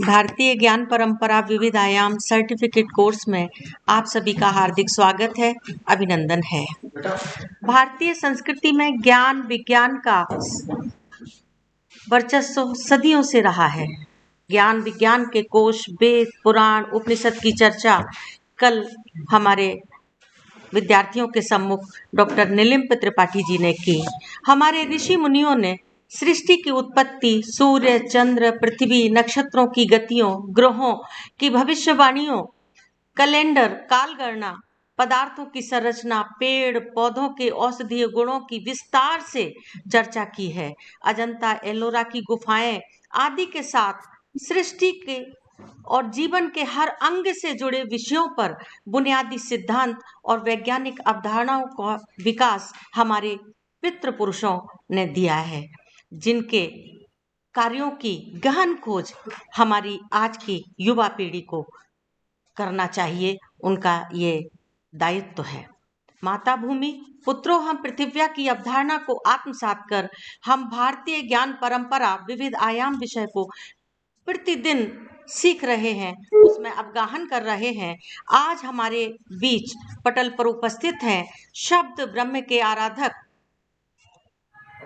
भारतीय ज्ञान परंपरा विविध आयाम सर्टिफिकेट कोर्स में आप सभी का हार्दिक स्वागत है, अभिनंदन है। भारतीय संस्कृति में ज्ञान विज्ञान का वर्चस्व सदियों से रहा है। ज्ञान विज्ञान के कोश, वेद, पुराण, उपनिषद की चर्चा कल हमारे विद्यार्थियों के सम्मुख डॉक्टर नीलिम्प त्रिपाठी जी ने की। हमारे ऋषि मुनियों ने सृष्टि की उत्पत्ति, सूर्य, चंद्र, पृथ्वी, नक्षत्रों की गतियों, ग्रहों की भविष्यवाणियों, कैलेंडर, कालगणना, पदार्थों की संरचना, पेड़ पौधों के औषधीय गुणों की विस्तार से चर्चा की है। अजंता एलोरा की गुफाएं आदि के साथ सृष्टि के और जीवन के हर अंग से जुड़े विषयों पर बुनियादी सिद्धांत और वैज्ञानिक अवधारणाओं का विकास हमारे पितृ पुरुषों ने दिया है, जिनके कार्यों की गहन खोज हमारी आज की युवा पीढ़ी को करना चाहिए। उनका ये दायित्व है। माता भूमि पुत्रो हम पृथिव्या की अवधारणा को आत्मसात कर हम भारतीय ज्ञान परंपरा विविध आयाम विषय को प्रतिदिन सीख रहे हैं, उसमें अवगाहन कर रहे हैं। आज हमारे बीच पटल पर उपस्थित हैं शब्द ब्रह्म के आराधक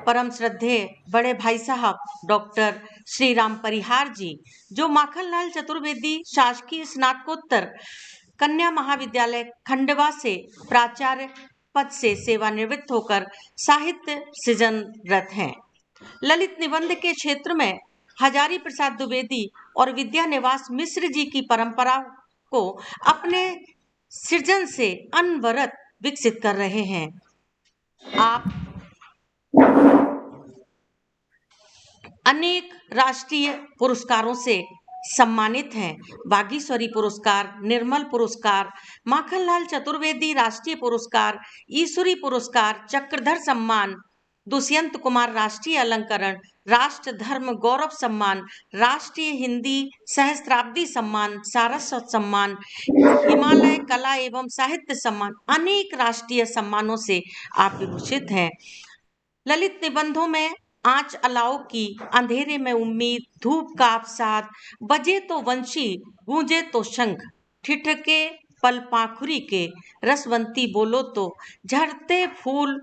परम श्रद्धेय बड़े भाई साहब डॉक्टर श्री राम परिहार जी, जो माखनलाल चतुर्वेदी शासकीय स्नातकोत्तर कन्या महाविद्यालय खंडवा से प्राचार्य पद से सेवानिवृत्त होकर साहित्य सृजनरत हैं। ललित निबंध के क्षेत्र में हजारी प्रसाद द्विवेदी और विद्या निवास मिश्र जी की परंपरा को अपने सृजन से अनवरत विकसित कर रहे हैं। आप अनेक राष्ट्रीय पुरस्कारों से सम्मानित हैं। बागीश्वरी पुरस्कार, निर्मल पुरस्कार, माखनलाल चतुर्वेदी राष्ट्रीय पुरस्कार, ईश्वरी पुरस्कार, चक्रधर सम्मान, दुष्यंत कुमार राष्ट्रीय अलंकरण, राष्ट्र धर्म गौरव सम्मान, राष्ट्रीय हिंदी सहस्त्राब्दी सम्मान, सारस्वत सम्मान, हिमालय कला एवं साहित्य सम्मान, अनेक राष्ट्रीय सम्मानों से आप विभूषित हैं। ललित निबंधों में आंच अलाव की, अंधेरे में उम्मीद, धूप का अवसाद, बजे तो वंशी, गूंजे तो शंख, ठिठके पल पाखुरी के, रसवंती बोलो तो, झड़ते फूल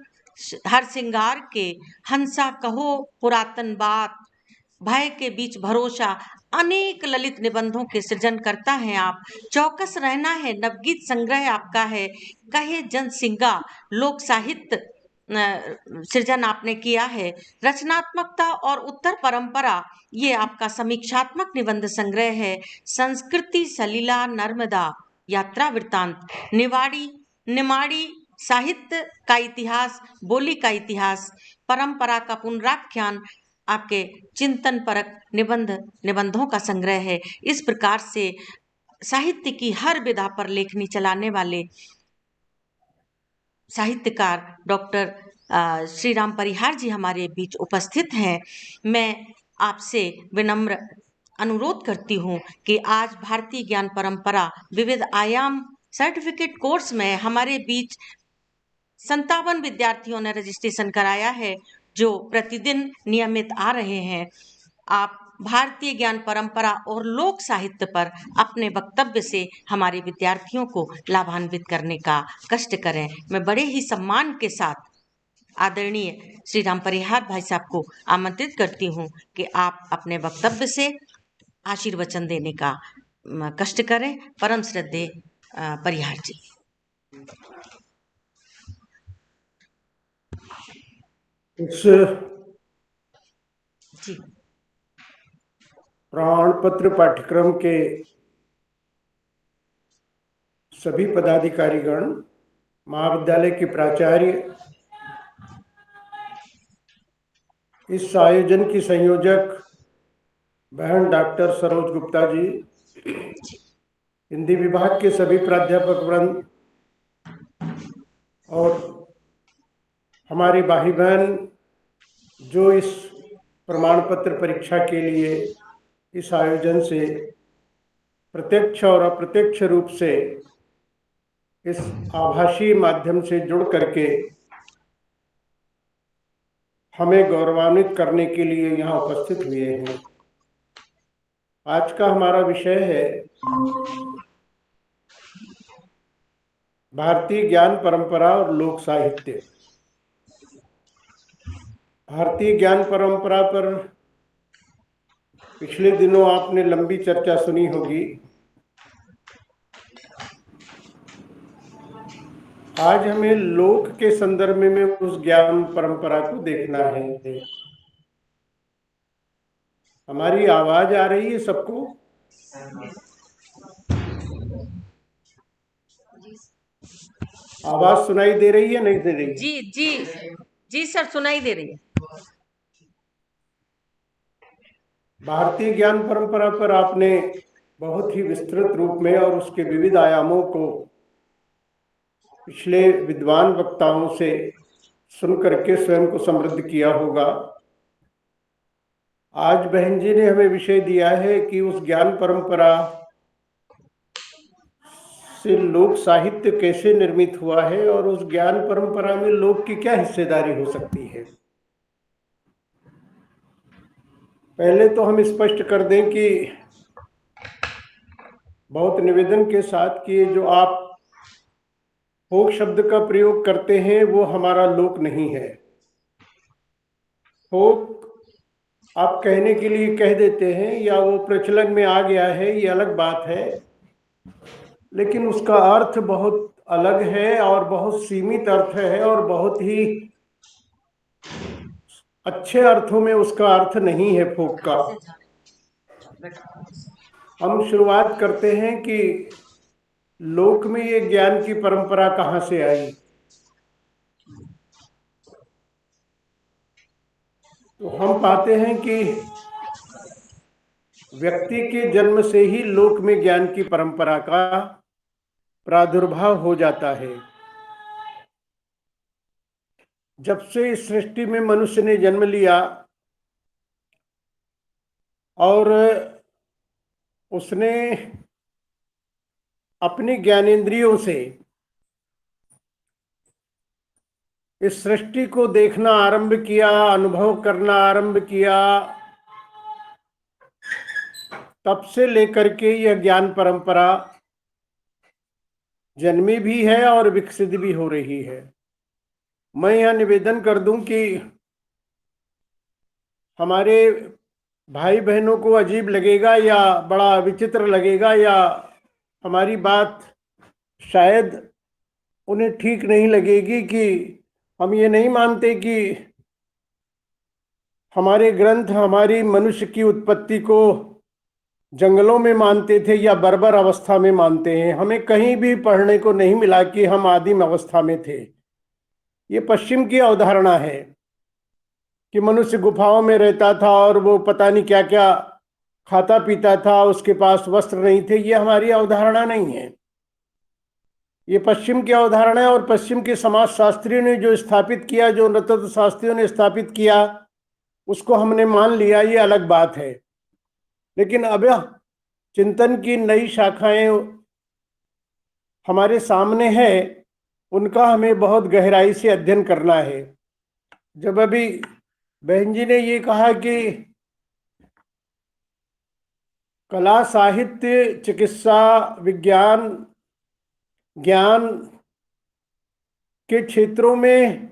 हर सिंगार के, हंसा कहो पुरातन बात, भय के बीच भरोसा, अनेक ललित निबंधों के सृजन करता है आप। चौकस रहना है नवगीत संग्रह आपका है, कहे जन सिंगा लोक साहित्य सृजन आपने किया है। रचनात्मकता और उत्तर परंपरा ये आपका समीक्षात्मक निबंध संग्रह है। संस्कृति सलीला नर्मदा यात्रा वृत्तांत, निमाड़ी साहित्य का इतिहास, बोली का इतिहास, परंपरा का पुनराख्यान आपके चिंतन परक निबंधों का संग्रह है। इस प्रकार से साहित्य की हर विधा पर लेखनी चलाने वाले साहित्यकार डॉक्टर श्री राम परिहार जी हमारे बीच उपस्थित हैं। मैं आपसे विनम्र अनुरोध करती हूँ कि आज भारतीय ज्ञान परंपरा विविध आयाम सर्टिफिकेट कोर्स में हमारे बीच 57 विद्यार्थियों ने रजिस्ट्रेशन कराया है, जो प्रतिदिन नियमित आ रहे हैं। आप भारतीय ज्ञान परंपरा और लोक साहित्य पर अपने वक्तव्य से हमारे विद्यार्थियों को लाभान्वित करने का कष्ट करें। मैं बड़े ही सम्मान के साथ आदरणीय श्री राम परिहार भाई साहब को आमंत्रित करती हूँ कि आप अपने वक्तव्य से आशीर्वचन देने का कष्ट करें। परम श्रद्धेय परिहार जी। इस प्रमाण पत्र पाठ्यक्रम के सभी पदाधिकारीगण, महाविद्यालय के प्राचार्य, इस आयोजन की संयोजक बहन डॉक्टर सरोज गुप्ता जी, हिंदी विभाग के सभी प्राध्यापक वृंद और हमारी भाई बहन जो इस प्रमाण पत्र परीक्षा के लिए इस आयोजन से प्रत्यक्ष और अप्रत्यक्ष रूप से इस आभासी माध्यम से जुड़ करके हमें गौरवान्वित करने के लिए यहाँ उपस्थित हुए हैं। आज का हमारा विषय है भारतीय ज्ञान परंपरा और लोक साहित्य। भारतीय ज्ञान परंपरा पर पिछले दिनों आपने लंबी चर्चा सुनी होगी। आज हमें लोक के संदर्भ में उस ज्ञान परंपरा को देखना है। हमारी आवाज आ रही है सबको? आवाज सुनाई दे रही है, नहीं दे रही है? जी जी जी सर, सुनाई दे रही है। भारतीय ज्ञान परंपरा पर आपने बहुत ही विस्तृत रूप में और उसके विविध आयामों को पिछले विद्वान वक्ताओं से सुन करके स्वयं को समृद्ध किया होगा। आज बहन जी ने हमें विषय दिया है कि उस ज्ञान परंपरा से लोक साहित्य कैसे निर्मित हुआ है और उस ज्ञान परंपरा में लोक की क्या हिस्सेदारी हो सकती है। पहले तो हम स्पष्ट कर दें कि बहुत निवेदन के साथ कि जो आप फोक शब्द का प्रयोग करते हैं वो हमारा लोक नहीं है। फोक आप कहने के लिए कह देते हैं या वो प्रचलन में आ गया है, ये अलग बात है, लेकिन उसका अर्थ बहुत अलग है और बहुत सीमित अर्थ है और बहुत ही अच्छे अर्थों में उसका अर्थ नहीं है फोक का। हम शुरुआत करते हैं कि लोक में ये ज्ञान की परंपरा कहाँ से आई। तो हम पाते हैं कि व्यक्ति के जन्म से ही लोक में ज्ञान की परंपरा का प्रादुर्भाव हो जाता है। जब से इस सृष्टि में मनुष्य ने जन्म लिया और उसने अपने ज्ञानेंद्रियों से इस सृष्टि को देखना आरंभ किया, अनुभव करना आरंभ किया, तब से लेकर के यह ज्ञान परंपरा जन्मी भी है और विकसित भी हो रही है। मैं यह निवेदन कर दूं कि हमारे भाई बहनों को अजीब लगेगा या बड़ा विचित्र लगेगा या हमारी बात शायद उन्हें ठीक नहीं लगेगी कि हम ये नहीं मानते कि हमारे ग्रंथ हमारी मनुष्य की उत्पत्ति को जंगलों में मानते थे या बर्बर अवस्था में मानते हैं। हमें कहीं भी पढ़ने को नहीं मिला कि हम आदिम अवस्था में थे। ये पश्चिम की अवधारणा है कि मनुष्य गुफाओं में रहता था और वो पता नहीं क्या क्या खाता पीता था, उसके पास वस्त्र नहीं थे। ये हमारी अवधारणा नहीं है, ये पश्चिम की अवधारणा है। और पश्चिम के समाज शास्त्रियों ने जो स्थापित किया, जो नृतत्व शास्त्रियों ने स्थापित किया, उसको हमने मान लिया, ये अलग बात है। लेकिन अब चिंतन की नई शाखाएं हमारे सामने है, उनका हमें बहुत गहराई से अध्ययन करना है। जब अभी बहन जी ने ये कहा कि कला, साहित्य, चिकित्सा, विज्ञान, ज्ञान के क्षेत्रों में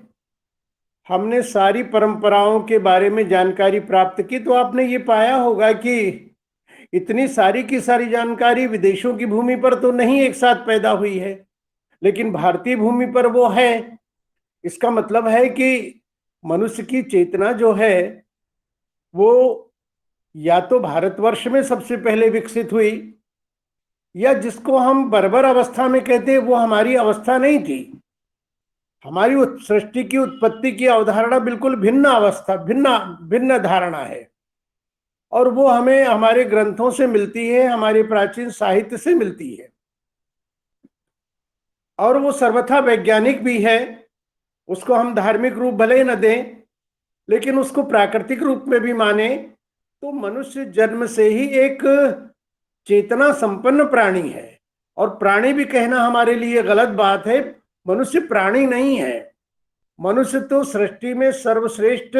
हमने सारी परंपराओं के बारे में जानकारी प्राप्त की, तो आपने ये पाया होगा कि इतनी सारी की सारी जानकारी विदेशों की भूमि पर तो नहीं एक साथ पैदा हुई है, लेकिन भारतीय भूमि पर वो है। इसका मतलब है कि मनुष्य की चेतना जो है वो या तो भारतवर्ष में सबसे पहले विकसित हुई, या जिसको हम बर्बर अवस्था में कहते हैं वो हमारी अवस्था नहीं थी। हमारी सृष्टि की उत्पत्ति की अवधारणा बिल्कुल भिन्न अवस्था, भिन्न भिन्न धारणा है, और वो हमें हमारे ग्रंथों से मिलती है, हमारे प्राचीन साहित्य से मिलती है, और वो सर्वथा वैज्ञानिक भी है। उसको हम धार्मिक रूप भले न दें, लेकिन उसको प्राकृतिक रूप में भी माने तो मनुष्य जन्म से ही एक चेतना संपन्न प्राणी है। और प्राणी भी कहना हमारे लिए गलत बात है। मनुष्य प्राणी नहीं है, मनुष्य तो सृष्टि में सर्वश्रेष्ठ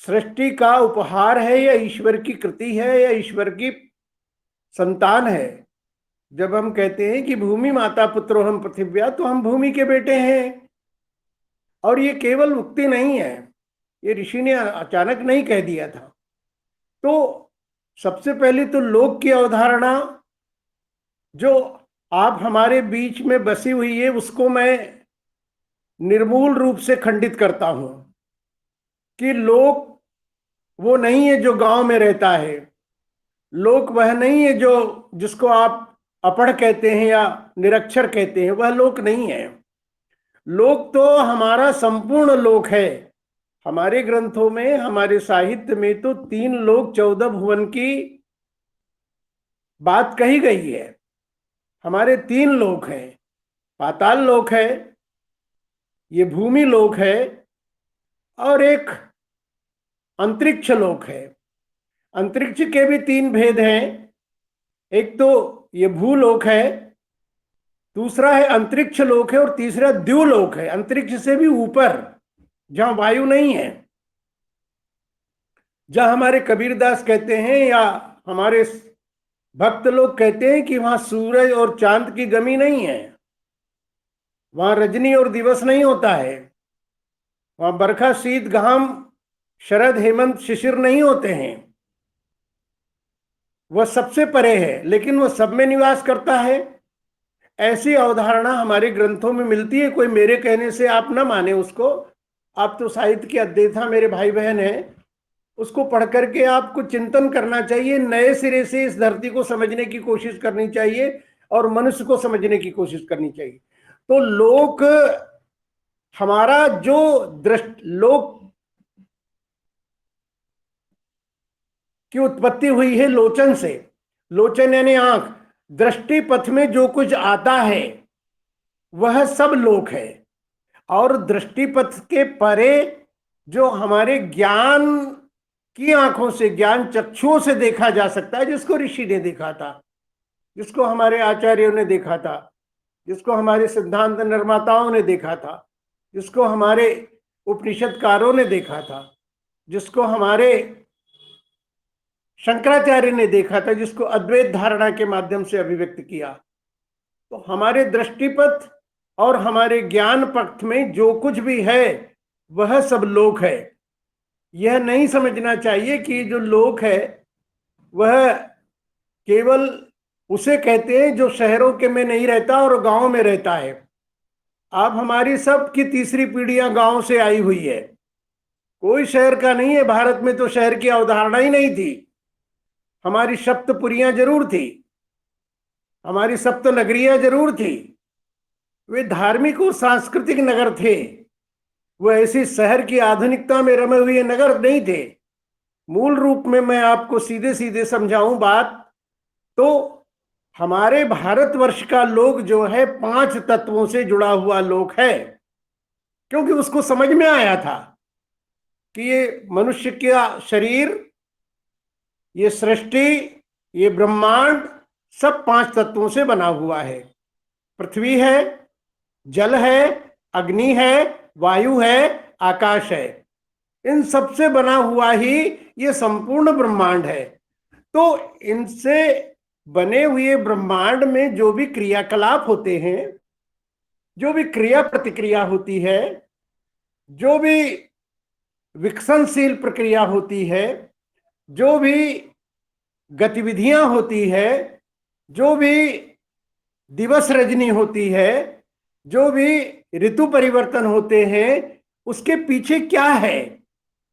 सृष्टि का उपहार है या ईश्वर की कृति है या ईश्वर की संतान है। जब हम कहते हैं कि भूमि माता पुत्रो हम पृथिव्या, तो हम भूमि के बेटे हैं। और ये केवल उक्ति नहीं है, ये ऋषि ने अचानक नहीं कह दिया था। तो सबसे पहले तो लोक की अवधारणा जो आप हमारे बीच में बसी हुई है, उसको मैं निर्मूल रूप से खंडित करता हूं कि लोक वो नहीं है जो गांव में रहता है। लोक वह नहीं है जो जिसको आप अपढ़ कहते हैं या निरक्षर कहते हैं, वह लोक नहीं है। लोक तो हमारा संपूर्ण लोक है। हमारे ग्रंथों में, हमारे साहित्य में तो 3 लोक 14 भुवन की बात कही गई है। हमारे 3 लोक हैं। पाताल लोक है, ये भूमि लोक है, और एक अंतरिक्ष लोक है। अंतरिक्ष के भी 3 भेद हैं। एक तो ये भूलोक है, दूसरा है अंतरिक्ष लोक है, और तीसरा द्युलोक है, अंतरिक्ष से भी ऊपर, जहां वायु नहीं है। जहां हमारे कबीरदास कहते हैं या हमारे भक्त लोग कहते हैं कि वहां सूरज और चांद की गमी नहीं है, वहां रजनी और दिवस नहीं होता है, वहां बरखा शीत घाम शरद हेमंत शिशिर नहीं होते हैं। वह सबसे परे है, लेकिन वह सब में निवास करता है। ऐसी अवधारणा हमारे ग्रंथों में मिलती है। कोई मेरे कहने से आप ना माने उसको, आप तो साहित्य के अध्येता मेरे भाई बहन हैं, उसको पढ़ करके आपको चिंतन करना चाहिए, नए सिरे से इस धरती को समझने की कोशिश करनी चाहिए और मनुष्य को समझने की कोशिश करनी चाहिए। तो लोक हमारा जो लोक की उत्पत्ति हुई है लोचन से। लोचन यानी आंख। दृष्टि पथ में जो कुछ आता है वह सब लोक है। और दृष्टि पथ के परे जो हमारे ज्ञान की आंखों से, ज्ञान चक्षुओं से देखा जा सकता है, जिसको ऋषि ने देखा था, जिसको हमारे आचार्यों ने देखा था, जिसको हमारे सिद्धांत निर्माताओं ने देखा था, जिसको हमारे उपनिषदकारों ने देखा था, जिसको हमारे शंकराचार्य ने देखा था, जिसको अद्वैत धारणा के माध्यम से अभिव्यक्त किया। तो हमारे दृष्टिपथ और हमारे ज्ञान पथ में जो कुछ भी है वह सब लोक है। यह नहीं समझना चाहिए कि जो लोक है वह केवल उसे कहते हैं जो शहरों के में नहीं रहता और गांव में रहता है। आप हमारी सब की तीसरी पीढ़ियां गांव से आई हुई है, कोई शहर का नहीं है। भारत में तो शहर की अवधारणा ही नहीं थी। हमारी सप्तपुरियां जरूर थी, हमारी सप्त नगरियां जरूर थी, वे धार्मिक और सांस्कृतिक नगर थे। वह ऐसी शहर की आधुनिकता में रमे हुए नगर नहीं थे। मूल रूप में मैं आपको सीधे सीधे समझाऊं बात, तो हमारे भारतवर्ष का लोक जो है 5 तत्वों से जुड़ा हुआ लोक है। क्योंकि उसको समझ में आया था कि ये मनुष्य का शरीर, ये सृष्टि, ये ब्रह्मांड सब 5 तत्वों से बना हुआ है। पृथ्वी है, जल है, अग्नि है, वायु है, आकाश है। इन सब से बना हुआ ही ये संपूर्ण ब्रह्मांड है। तो इनसे बने हुए ब्रह्मांड में जो भी क्रियाकलाप होते हैं, जो भी क्रिया प्रतिक्रिया होती है, जो भी विकसनशील प्रक्रिया होती है, जो भी गतिविधियां होती है, जो भी दिवस रजनी होती है, जो भी ऋतु परिवर्तन होते हैं, उसके पीछे क्या है,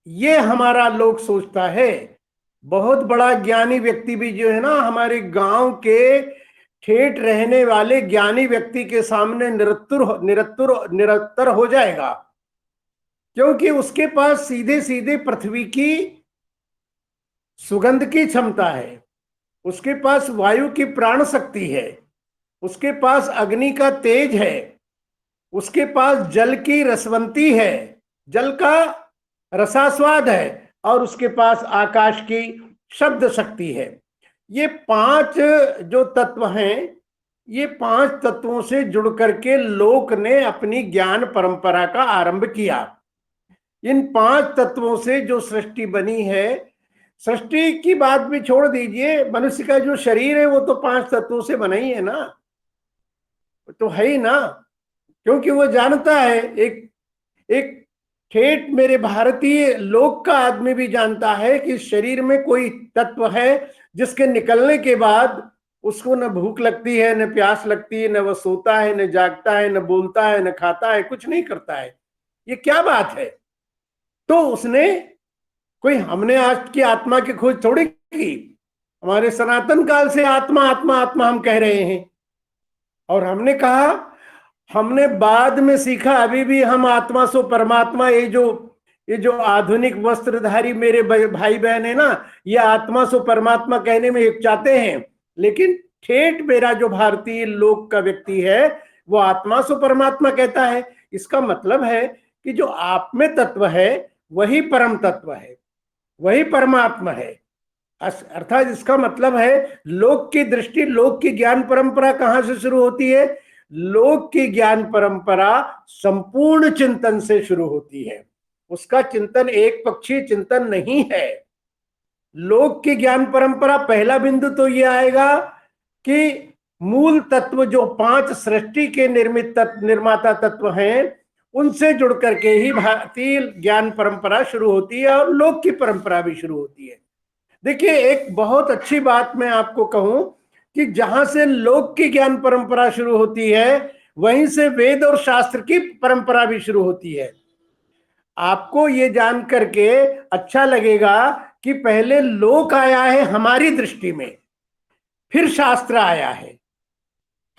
ये हमारा लोग सोचता है। बहुत बड़ा ज्ञानी व्यक्ति भी जो है ना, हमारे गांव के ठेठ रहने वाले ज्ञानी व्यक्ति के सामने निरत्तर हो जाएगा, क्योंकि उसके पास सीधे सीधे पृथ्वी की सुगंध की क्षमता है, उसके पास वायु की प्राण शक्ति है, उसके पास अग्नि का तेज है, उसके पास जल की रसवंती है, जल का रसास्वाद है, और उसके पास आकाश की शब्द शक्ति है। ये 5 जो तत्व हैं, ये 5 तत्वों से जुड़ करके लोक ने अपनी ज्ञान परंपरा का आरंभ किया। इन 5 तत्वों से जो सृष्टि बनी है, सृष्टि की बात भी छोड़ दीजिए, मनुष्य का जो शरीर है वो तो 5 तत्वों से बना ही है ना, तो है ही ना। क्योंकि वो जानता है, एक एक ठेठ मेरे भारतीय लोक का आदमी भी जानता है कि शरीर में कोई तत्व है जिसके निकलने के बाद उसको न भूख लगती है, न प्यास लगती है, न वह सोता है, न जागता है, न बोलता है, न खाता है, कुछ नहीं करता है। ये क्या बात है? तो उसने कोई, हमने आज की आत्मा की खोज थोड़ी की, हमारे सनातन काल से आत्मा आत्मा आत्मा हम कह रहे हैं। और हमने कहा, हमने बाद में सीखा, अभी भी हम आत्मा सो परमात्मा, ये जो आधुनिक वस्त्रधारी मेरे भाई बहन है ना, ये आत्मा सो परमात्मा कहने में हिचकिचाते हैं। लेकिन ठेठ मेरा जो भारतीय लोक का व्यक्ति है वो आत्मा सो परमात्मा कहता है। इसका मतलब है कि जो आप में तत्व है वही परम तत्व है, वही परमात्मा है। अर्थात इसका मतलब है, लोक की दृष्टि, लोक की ज्ञान परंपरा कहां से शुरू होती है? लोक की ज्ञान परंपरा संपूर्ण चिंतन से शुरू होती है। उसका चिंतन एक पक्षीय चिंतन नहीं है। लोक की ज्ञान परंपरा, पहला बिंदु तो यह आएगा कि मूल तत्व जो 5 सृष्टि के निर्माता तत्व हैं, उनसे जुड़ करके ही भारतीय ज्ञान परंपरा शुरू होती है और लोक की परंपरा भी शुरू होती है। देखिए, एक बहुत अच्छी बात मैं आपको कहूं कि जहां से लोक की ज्ञान परंपरा शुरू होती है, वहीं से वेद और शास्त्र की परंपरा भी शुरू होती है। आपको ये जान करके अच्छा लगेगा कि पहले लोक आया है हमारी दृष्टि में, फिर शास्त्र आया है।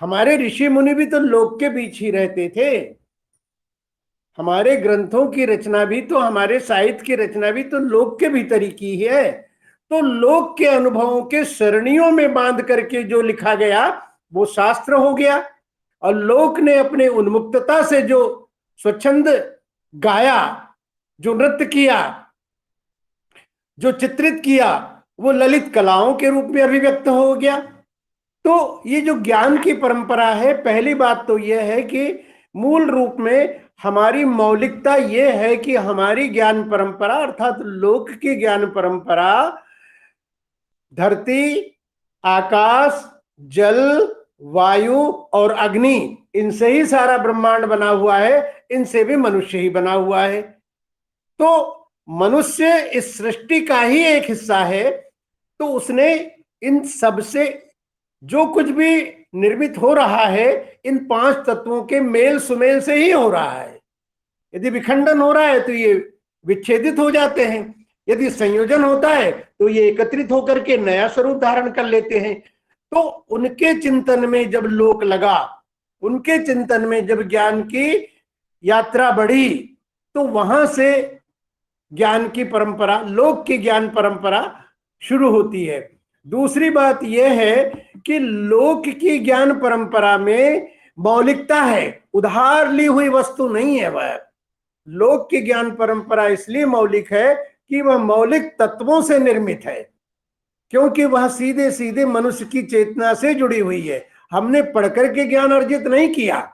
हमारे ऋषि मुनि भी तो लोक के बीच ही रहते थे। हमारे ग्रंथों की रचना भी तो, हमारे साहित्य की रचना भी तो लोक के भीतर ही की है। तो लोक के अनुभवों के सरणियों में बांध करके जो लिखा गया वो शास्त्र हो गया। और लोक ने अपने उन्मुक्तता से जो स्वच्छंद गाया, जो नृत्य किया, जो चित्रित किया, वो ललित कलाओं के रूप में अभिव्यक्त हो गया। तो ये जो ज्ञान की परंपरा है, पहली बात तो यह है कि मूल रूप में हमारी मौलिकता यह है कि हमारी ज्ञान परंपरा अर्थात लोक की ज्ञान परंपरा धरती, आकाश, जल, वायु और अग्नि, इनसे ही सारा ब्रह्मांड बना हुआ है, इनसे भी मनुष्य ही बना हुआ है। तो मनुष्य इस सृष्टि का ही एक हिस्सा है। तो उसने इन सब से जो कुछ भी निर्मित हो रहा है, इन 5 तत्वों के मेल सुमेल से ही हो रहा है। यदि विखंडन हो रहा है तो ये विच्छेदित हो जाते हैं, यदि संयोजन होता है तो ये एकत्रित होकर के नया स्वरूप धारण कर लेते हैं। तो उनके चिंतन में जब लोक लगा, उनके चिंतन में जब ज्ञान की यात्रा बढ़ी, तो वहां से ज्ञान की परंपरा, लोक की ज्ञान परंपरा शुरू होती है। दूसरी बात यह है कि लोक की ज्ञान परंपरा में मौलिकता है, उधार ली हुई वस्तु नहीं है। वह लोक की ज्ञान परंपरा इसलिए मौलिक है कि वह मौलिक तत्वों से निर्मित है, क्योंकि वह सीधे सीधे मनुष्य की चेतना से जुड़ी हुई है। हमने पढ़कर के ज्ञान अर्जित नहीं किया,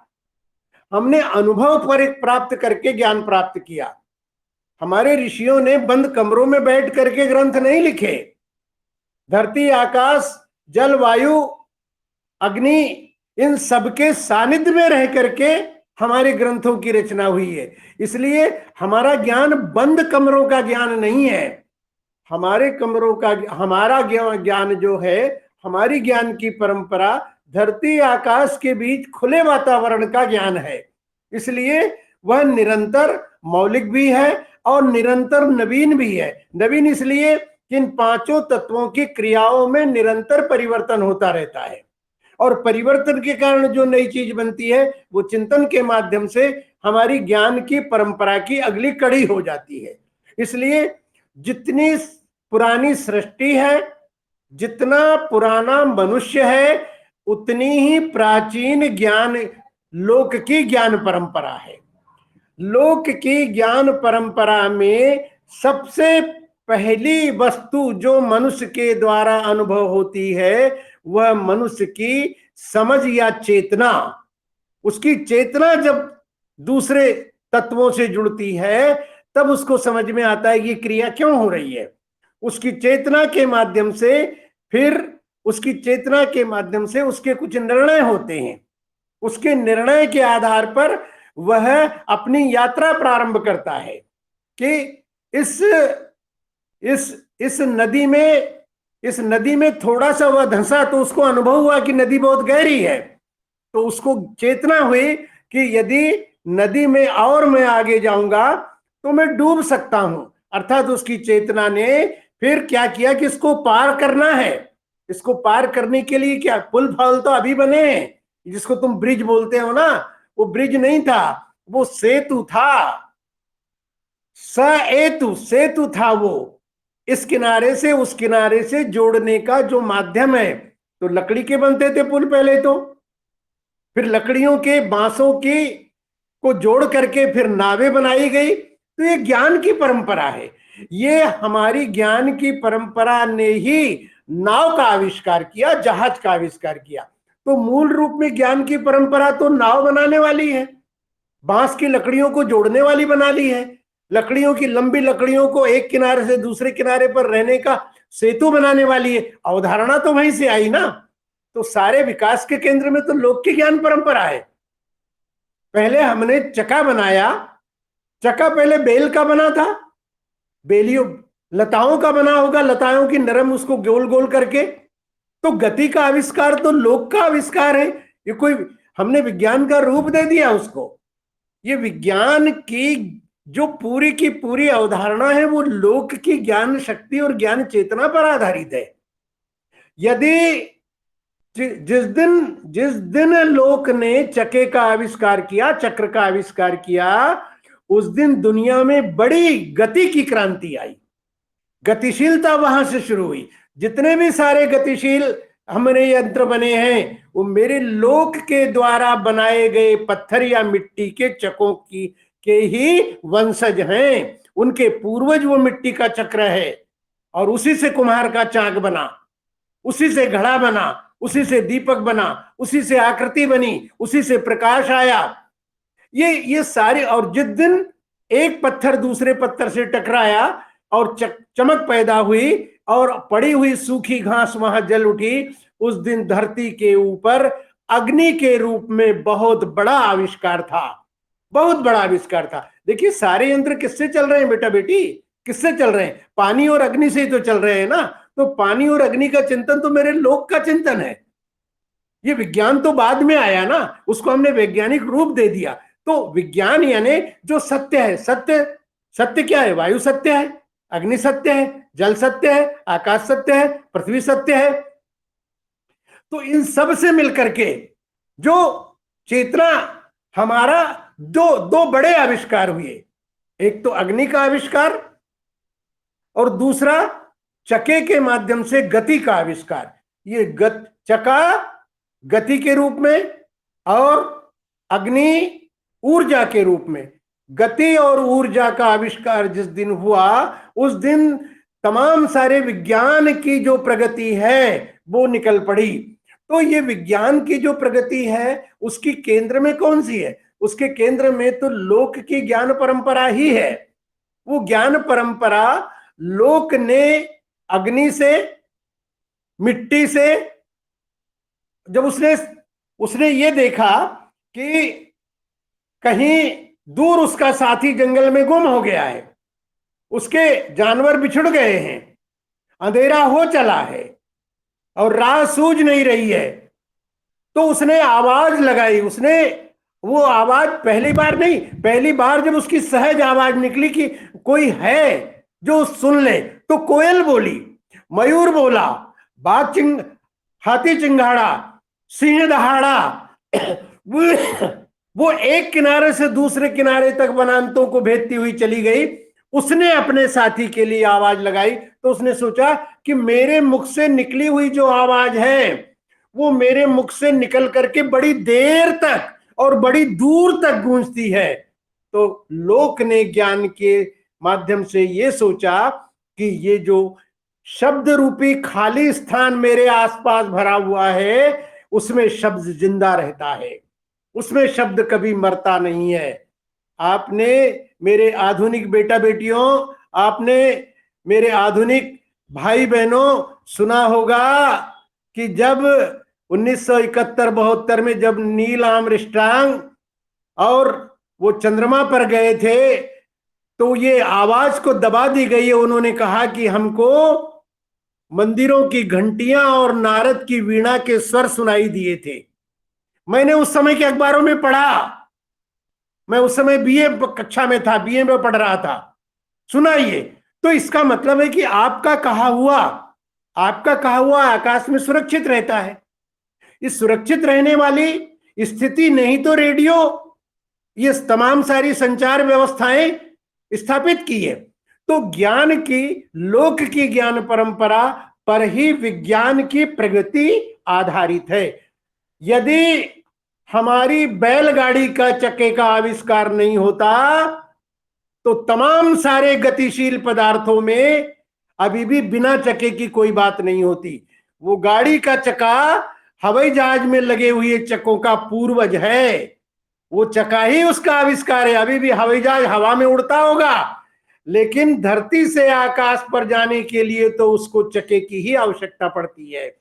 हमने अनुभव पर प्राप्त करके ज्ञान प्राप्त किया। हमारे ऋषियों ने बंद कमरों में बैठ करके ग्रंथ नहीं लिखे। धरती, आकाश, जल, वायु, अग्नि, इन सबके सानिध्य में रह करके हमारे ग्रंथों की रचना हुई है। इसलिए हमारा ज्ञान बंद कमरों का ज्ञान नहीं है। हमारे कमरों का, हमारा ज्ञान जो है, हमारी ज्ञान की परंपरा धरती आकाश के बीच खुले वातावरण का ज्ञान है। इसलिए वह निरंतर मौलिक भी है और निरंतर नवीन भी है। नवीन इसलिए कि इन 5 तत्वों की क्रियाओं में निरंतर परिवर्तन होता रहता है, और परिवर्तन के कारण जो नई चीज बनती है वो चिंतन के माध्यम से हमारी ज्ञान की परंपरा की अगली कड़ी हो जाती है। इसलिए जितनी पुरानी सृष्टि है, जितना पुराना मनुष्य है, उतनी ही प्राचीन ज्ञान लोक की ज्ञान परंपरा है। लोक की ज्ञान परंपरा में सबसे पहली वस्तु जो मनुष्य के द्वारा अनुभव होती है वह मनुष्य की समझ या चेतना। उसकी चेतना जब दूसरे तत्वों से जुड़ती है तब उसको समझ में आता है कि ये क्रिया क्यों हो रही है। उसकी चेतना के माध्यम से, फिर उसकी चेतना के माध्यम से उसके कुछ निर्णय होते हैं। उसके निर्णय के आधार पर वह अपनी यात्रा प्रारंभ करता है कि इस इस नदी में थोड़ा सा वह धंसा तो उसको अनुभव हुआ कि नदी बहुत गहरी है। तो उसको चेतना हुई कि यदि नदी में और मैं आगे जाऊंगा तो मैं डूब सकता हूं। अर्थात उसकी चेतना ने फिर क्या किया कि इसको पार करना है। इसको पार करने के लिए क्या, पुल फाल तो अभी बने हैं, जिसको तुम ब्रिज बोलते हो ना, वो ब्रिज नहीं था, वो सेतु था। सेतु सेतु था वो, इस किनारे से उस किनारे से जोड़ने का जो माध्यम है। तो लकड़ी के बनते थे पुल पहले, तो फिर लकड़ियों के बांसों की को जोड़ करके फिर नावें बनाई गई। तो ये ज्ञान की परंपरा है। ये हमारी ज्ञान की परंपरा ने ही नाव का आविष्कार किया, जहाज का आविष्कार किया। तो मूल रूप में ज्ञान की परंपरा तो नाव बनाने वाली है, बांस की लकड़ियों को जोड़ने वाली बना ली है, लकड़ियों की लंबी लकड़ियों को एक किनारे से दूसरे किनारे पर रहने का सेतु बनाने वाली है। अवधारणा तो वहीं से आई ना। तो सारे विकास के केंद्र में तो लोक की ज्ञान परंपरा है। पहले हमने चका बनाया, चका पहले बेल का बना था, बेलियों लताओं का बना होगा, लताओं की नरम उसको गोल गोल करके। तो गति का आविष्कार तो लोक का आविष्कार है। ये कोई हमने विज्ञान का रूप दे दिया उसको। ये विज्ञान की जो पूरी की पूरी अवधारणा है वो लोक की ज्ञान शक्ति और ज्ञान चेतना पर आधारित है। यदि जिस दिन लोक ने चक्के का आविष्कार किया, चक्र का आविष्कार किया, उस दिन दुनिया में बड़ी गति की क्रांति आई। गतिशीलता वहां से शुरू हुई। जितने भी सारे गतिशील हमारे यंत्र बने हैं वो मेरे लोक के द्वारा बनाए गए पत्थर या मिट्टी के चकों की के ही वंशज हैं। उनके पूर्वज वो मिट्टी का चक्र है, और उसी से कुम्हार का चाक बना, उसी से घड़ा बना, उसी से दीपक बना, उसी से आकृति बनी, उसी से प्रकाश आया। ये सारे, और जिस दिन एक पत्थर दूसरे पत्थर से टकराया और चमक पैदा हुई और पड़ी हुई सूखी घास वहां जल उठी, उस दिन धरती के ऊपर अग्नि के रूप में बहुत बड़ा आविष्कार था, बहुत बड़ा आविष्कार था। देखिए सारे यंत्र किससे चल रहे हैं बेटा बेटी, किससे चल रहे हैं? पानी और अग्नि से ही तो चल रहे हैं ना। तो पानी और अग्नि का चिंतन तो मेरे लोक का चिंतन है। ये विज्ञान तो बाद में आया ना, उसको हमने वैज्ञानिक रूप दे दिया। तो विज्ञान यानी जो सत्य है, सत्य सत्य क्या है? वायु सत्य है, अग्नि सत्य है, जल सत्य है, आकाश सत्य है, पृथ्वी सत्य है। तो इन सब से मिलकर के जो चेतना, हमारा दो बड़े आविष्कार हुए। एक तो अग्नि का आविष्कार और दूसरा चके के माध्यम से गति का आविष्कार। ये चका गति के रूप में और अग्नि ऊर्जा के रूप में। गति और ऊर्जा का आविष्कार जिस दिन हुआ, उस दिन तमाम सारे विज्ञान की जो प्रगति है वो निकल पड़ी। तो ये विज्ञान की जो प्रगति है उसकी केंद्र में कौन सी है? उसके केंद्र में तो लोक की ज्ञान परंपरा ही है। वो ज्ञान परंपरा लोक ने अग्नि से, मिट्टी से, जब उसने ये देखा कि कहीं दूर उसका साथी जंगल में गुम हो गया है, उसके जानवर बिछुड़ गए हैं, अंधेरा हो चला है और राह सूझ नहीं रही है, तो उसने आवाज लगाई। उसने वो आवाज पहली बार नहीं, पहली बार जब उसकी सहज आवाज निकली कि कोई है जो सुन ले, तो कोयल बोली, मयूर बोला, हाथी चिंगाड़ा, सिंह दहाड़ा। वो एक किनारे से दूसरे किनारे तक वनांतों को भेदती हुई चली गई। उसने अपने साथी के लिए आवाज लगाई, तो उसने सोचा कि मेरे मुख से निकली हुई जो आवाज है वो मेरे मुख से निकल करके बड़ी देर तक और बड़ी दूर तक गूंजती है। तो लोक ने ज्ञान के माध्यम से ये सोचा कि ये जो शब्द रूपी खाली स्थान मेरे आसपास भरा हुआ है उसमें शब्द जिंदा रहता है, उसमें शब्द कभी मरता नहीं है। आपने मेरे आधुनिक बेटा बेटियों, आपने, मेरे आधुनिक भाई बहनों, सुना होगा कि जब 1971-72 में जब नील आर्मस्ट्रांग और वो चंद्रमा पर गए थे, तो ये आवाज को दबा दी गई है। उन्होंने कहा कि हमको मंदिरों की घंटियां और नारद की वीणा के स्वर सुनाई दिए थे। मैंने उस समय के अखबारों में पढ़ा, मैं उस समय बीए कक्षा में था, बीए में पढ़ रहा था, सुनाइए। तो इसका मतलब है कि आपका कहा हुआ आकाश में सुरक्षित रहता है। इस सुरक्षित रहने वाली स्थिति नहीं तो रेडियो, ये तमाम सारी संचार व्यवस्थाएं स्थापित की है। तो ज्ञान की, लोक की ज्ञान परंपरा पर ही विज्ञान की प्रगति आधारित है। यदि हमारी बैलगाड़ी का चक्के का आविष्कार नहीं होता तो तमाम सारे गतिशील पदार्थों में अभी भी बिना चक्के की कोई बात नहीं होती। वो गाड़ी का चक्का हवाई जहाज में लगे हुए चक्कों का पूर्वज है, वो चक्का ही उसका आविष्कार है। अभी भी हवाई जहाज हवा में उड़ता होगा, लेकिन धरती से आकाश पर जाने के लिए तो उसको चक्के की ही आवश्यकता पड़ती है,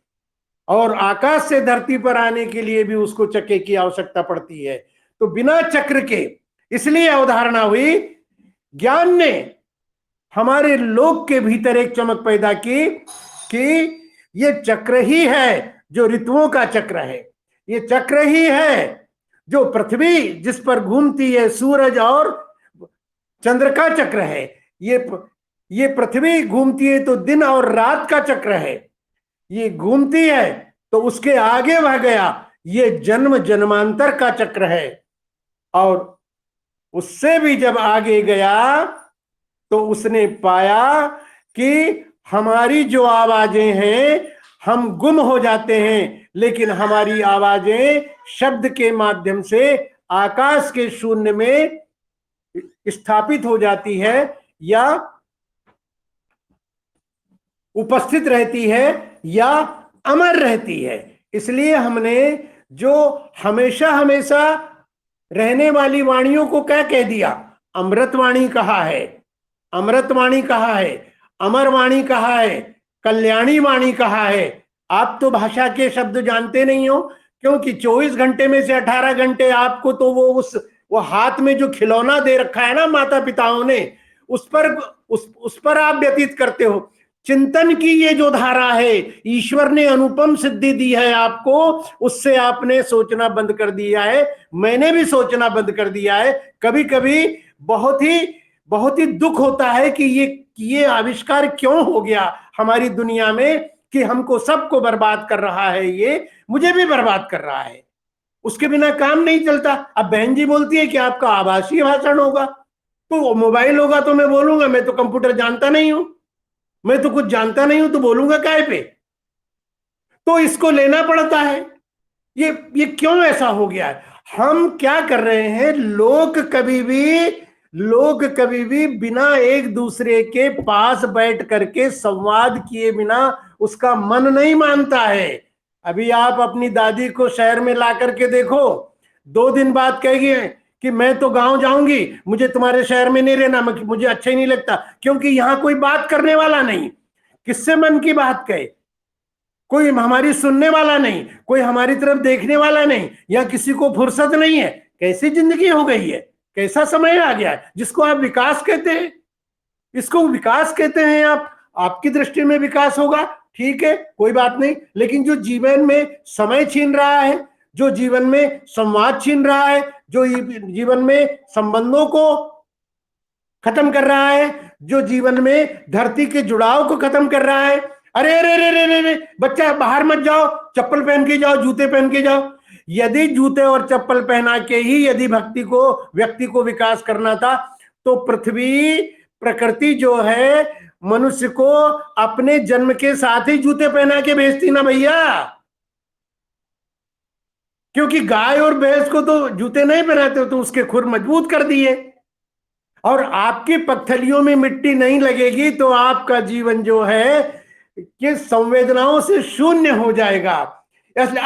और आकाश से धरती पर आने के लिए भी उसको चक्के की आवश्यकता पड़ती है। तो बिना चक्र के, इसलिए अवधारणा हुई, ज्ञान ने हमारे लोक के भीतर एक चमक पैदा की कि ये चक्र ही है जो ऋतुओं का चक्र है, ये चक्र ही है जो पृथ्वी जिस पर घूमती है, सूरज और चंद्र का चक्र है। ये पृथ्वी घूमती है तो दिन और रात का चक्र है, ये घूमती है तो उसके आगे बढ़ गया, ये जन्म जन्मांतर का चक्र है। और उससे भी जब आगे गया तो उसने पाया कि हमारी जो आवाजें हैं, हम गुम हो जाते हैं, लेकिन हमारी आवाजें शब्द के माध्यम से आकाश के शून्य में स्थापित हो जाती है या उपस्थित रहती है या अमर रहती है। इसलिए हमने जो हमेशा हमेशा रहने वाली वाणियों को क्या कह दिया, अमृतवाणी कहा है, अमृतवाणी कहा है, अमरवाणी कहा है, कल्याणी वाणी कहा है। आप तो भाषा के शब्द जानते नहीं हो, क्योंकि 24 घंटे में से 18 घंटे आपको तो वो हाथ में जो खिलौना दे रखा है ना माता पिताओं ने, उस पर आप व्यतीत करते हो। चिंतन की ये जो धारा है, ईश्वर ने अनुपम सिद्धि दी है आपको, उससे आपने सोचना बंद कर दिया है। मैंने भी सोचना बंद कर दिया है। कभी कभी बहुत ही दुख होता है कि ये आविष्कार क्यों हो गया हमारी दुनिया में, कि हमको सबको बर्बाद कर रहा है, ये मुझे भी बर्बाद कर रहा है। उसके बिना काम नहीं चलता। अब बहन जी बोलती है कि आपका आभासीय भाषण होगा, तो मोबाइल होगा तो मैं बोलूंगा, मैं तो कंप्यूटर जानता नहीं हूं, मैं तो कुछ जानता नहीं हूं, तो बोलूंगा काय पे? तो इसको लेना पड़ता है। ये क्यों ऐसा हो गया है? हम क्या कर रहे हैं, लोग कभी भी बिना एक दूसरे के पास बैठ करके संवाद किए बिना उसका मन नहीं मानता है। अभी आप अपनी दादी को शहर में ला करके देखो, 2 दिन बाद कहेगी कि मैं तो गांव जाऊंगी, मुझे तुम्हारे शहर में नहीं रहना, मुझे अच्छा ही नहीं लगता, क्योंकि यहां कोई बात करने वाला नहीं। किससे मन की बात कहे? कोई हमारी सुनने वाला नहीं, कोई हमारी तरफ देखने वाला नहीं, या किसी को फुर्सत नहीं है। कैसी जिंदगी हो गई है, कैसा समय आ गया है, जिसको आप विकास कहते हैं। इसको विकास कहते हैं आप, आपकी दृष्टि में विकास होगा, ठीक है, कोई बात नहीं, लेकिन जो जीवन में समय छीन रहा है, जो जीवन में संवाद छीन रहा है, जो जीवन में संबंधों को खत्म कर रहा है, जो जीवन में धरती के जुड़ाव को खत्म कर रहा है। अरे अरे अरे अरे अरे बच्चा, बाहर मत जाओ, चप्पल पहन के जाओ, जूते पहन के जाओ। यदि जूते और चप्पल पहना के ही यदि व्यक्ति को विकास करना था, तो प्रकृति जो है मनुष्य को अपने जन्म के साथ ही जूते पहना के भेजती ना भैया। क्योंकि गाय और भैंस को तो जूते नहीं पहनाते, तो उसके खुर मजबूत कर दिए। और आपकी पगथलियों में मिट्टी नहीं लगेगी तो आपका जीवन जो है कि संवेदनाओं से शून्य हो जाएगा। इसलिए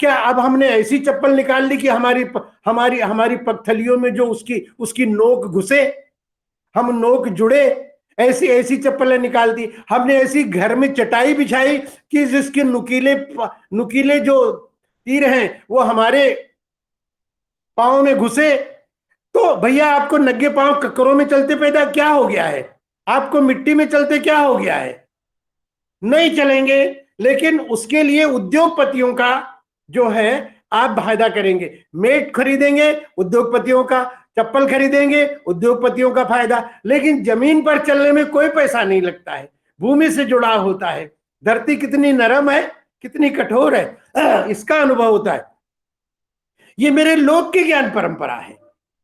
अब हमने ऐसी चप्पल निकाल ली कि हमारी पगथलियों में जो उसकी नोक घुसे। हम नोक जुड़े, ऐसी ऐसी चप्पलें निकाल दी हमने, ऐसी घर में चटाई बिछाई कि जिसके नुकीले नुकीले जो तीर हैं वो हमारे पांव में घुसे। तो भैया आपको नंगे पांव ककरों में चलते पैदा क्या हो गया है? आपको मिट्टी में चलते क्या हो गया है? नहीं चलेंगे। लेकिन उसके लिए उद्योगपतियों का जो है आप फायदा करेंगे, मेट खरीदेंगे उद्योगपतियों का, चप्पल खरीदेंगे उद्योगपतियों का फायदा। लेकिन जमीन पर चलने में कोई पैसा नहीं लगता है, भूमि से जुड़ा होता है। धरती कितनी नरम है, कितनी कठोर है, इसका अनुभव होता है। ये मेरे लोक की ज्ञान परंपरा है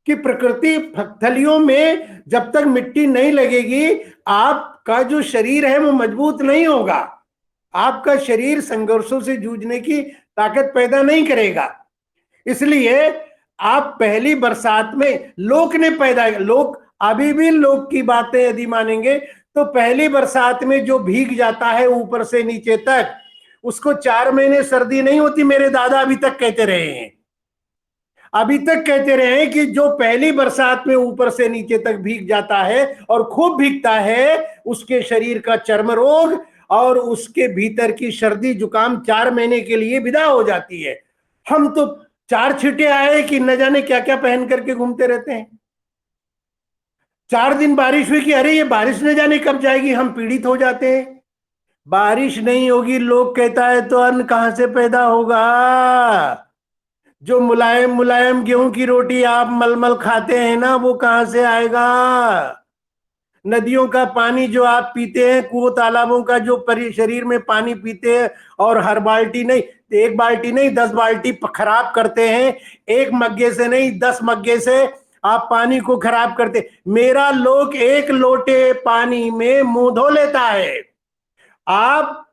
कि प्रकृति थलियों में जब तक मिट्टी नहीं लगेगी आपका जो शरीर है वो मजबूत नहीं होगा, आपका शरीर संघर्षों से जूझने की ताकत पैदा नहीं करेगा। इसलिए आप पहली बरसात में लोक ने पैदा, लोक अभी भी लोक की बातें यदि मानेंगे तो पहली बरसात में जो भीग जाता है ऊपर से नीचे तक, उसको 4 महीने सर्दी नहीं होती। मेरे दादा अभी तक कहते रहे हैं, अभी तक कहते रहे हैं कि जो पहली बरसात में ऊपर से नीचे तक भीग जाता है और खूब भीगता है, उसके शरीर का चर्म रोग और उसके भीतर की सर्दी जुकाम 4 महीने के लिए विदा हो जाती है। हम तो 4 छींटे आए कि न जाने क्या क्या पहन करके घूमते रहते हैं। 4 दिन बारिश हुई कि अरे ये बारिश न जाने कब जाएगी, हम पीड़ित हो जाते हैं। बारिश नहीं होगी लोग कहता है तो अन्न कहां से पैदा होगा? जो मुलायम मुलायम गेहूं की रोटी आप मलमल खाते हैं ना, वो कहां से आएगा? नदियों का पानी जो आप पीते हैं, कुओं तालाबों का जो शरीर में पानी पीते हैं, और हर बाल्टी नहीं, 1 बाल्टी नहीं 10 बाल्टी खराब करते हैं, 1 मग्गे से नहीं 10 मग्गे से आप पानी को खराब करते। मेरा लोग 1 लोटे पानी में मुंह धो लेता है। आप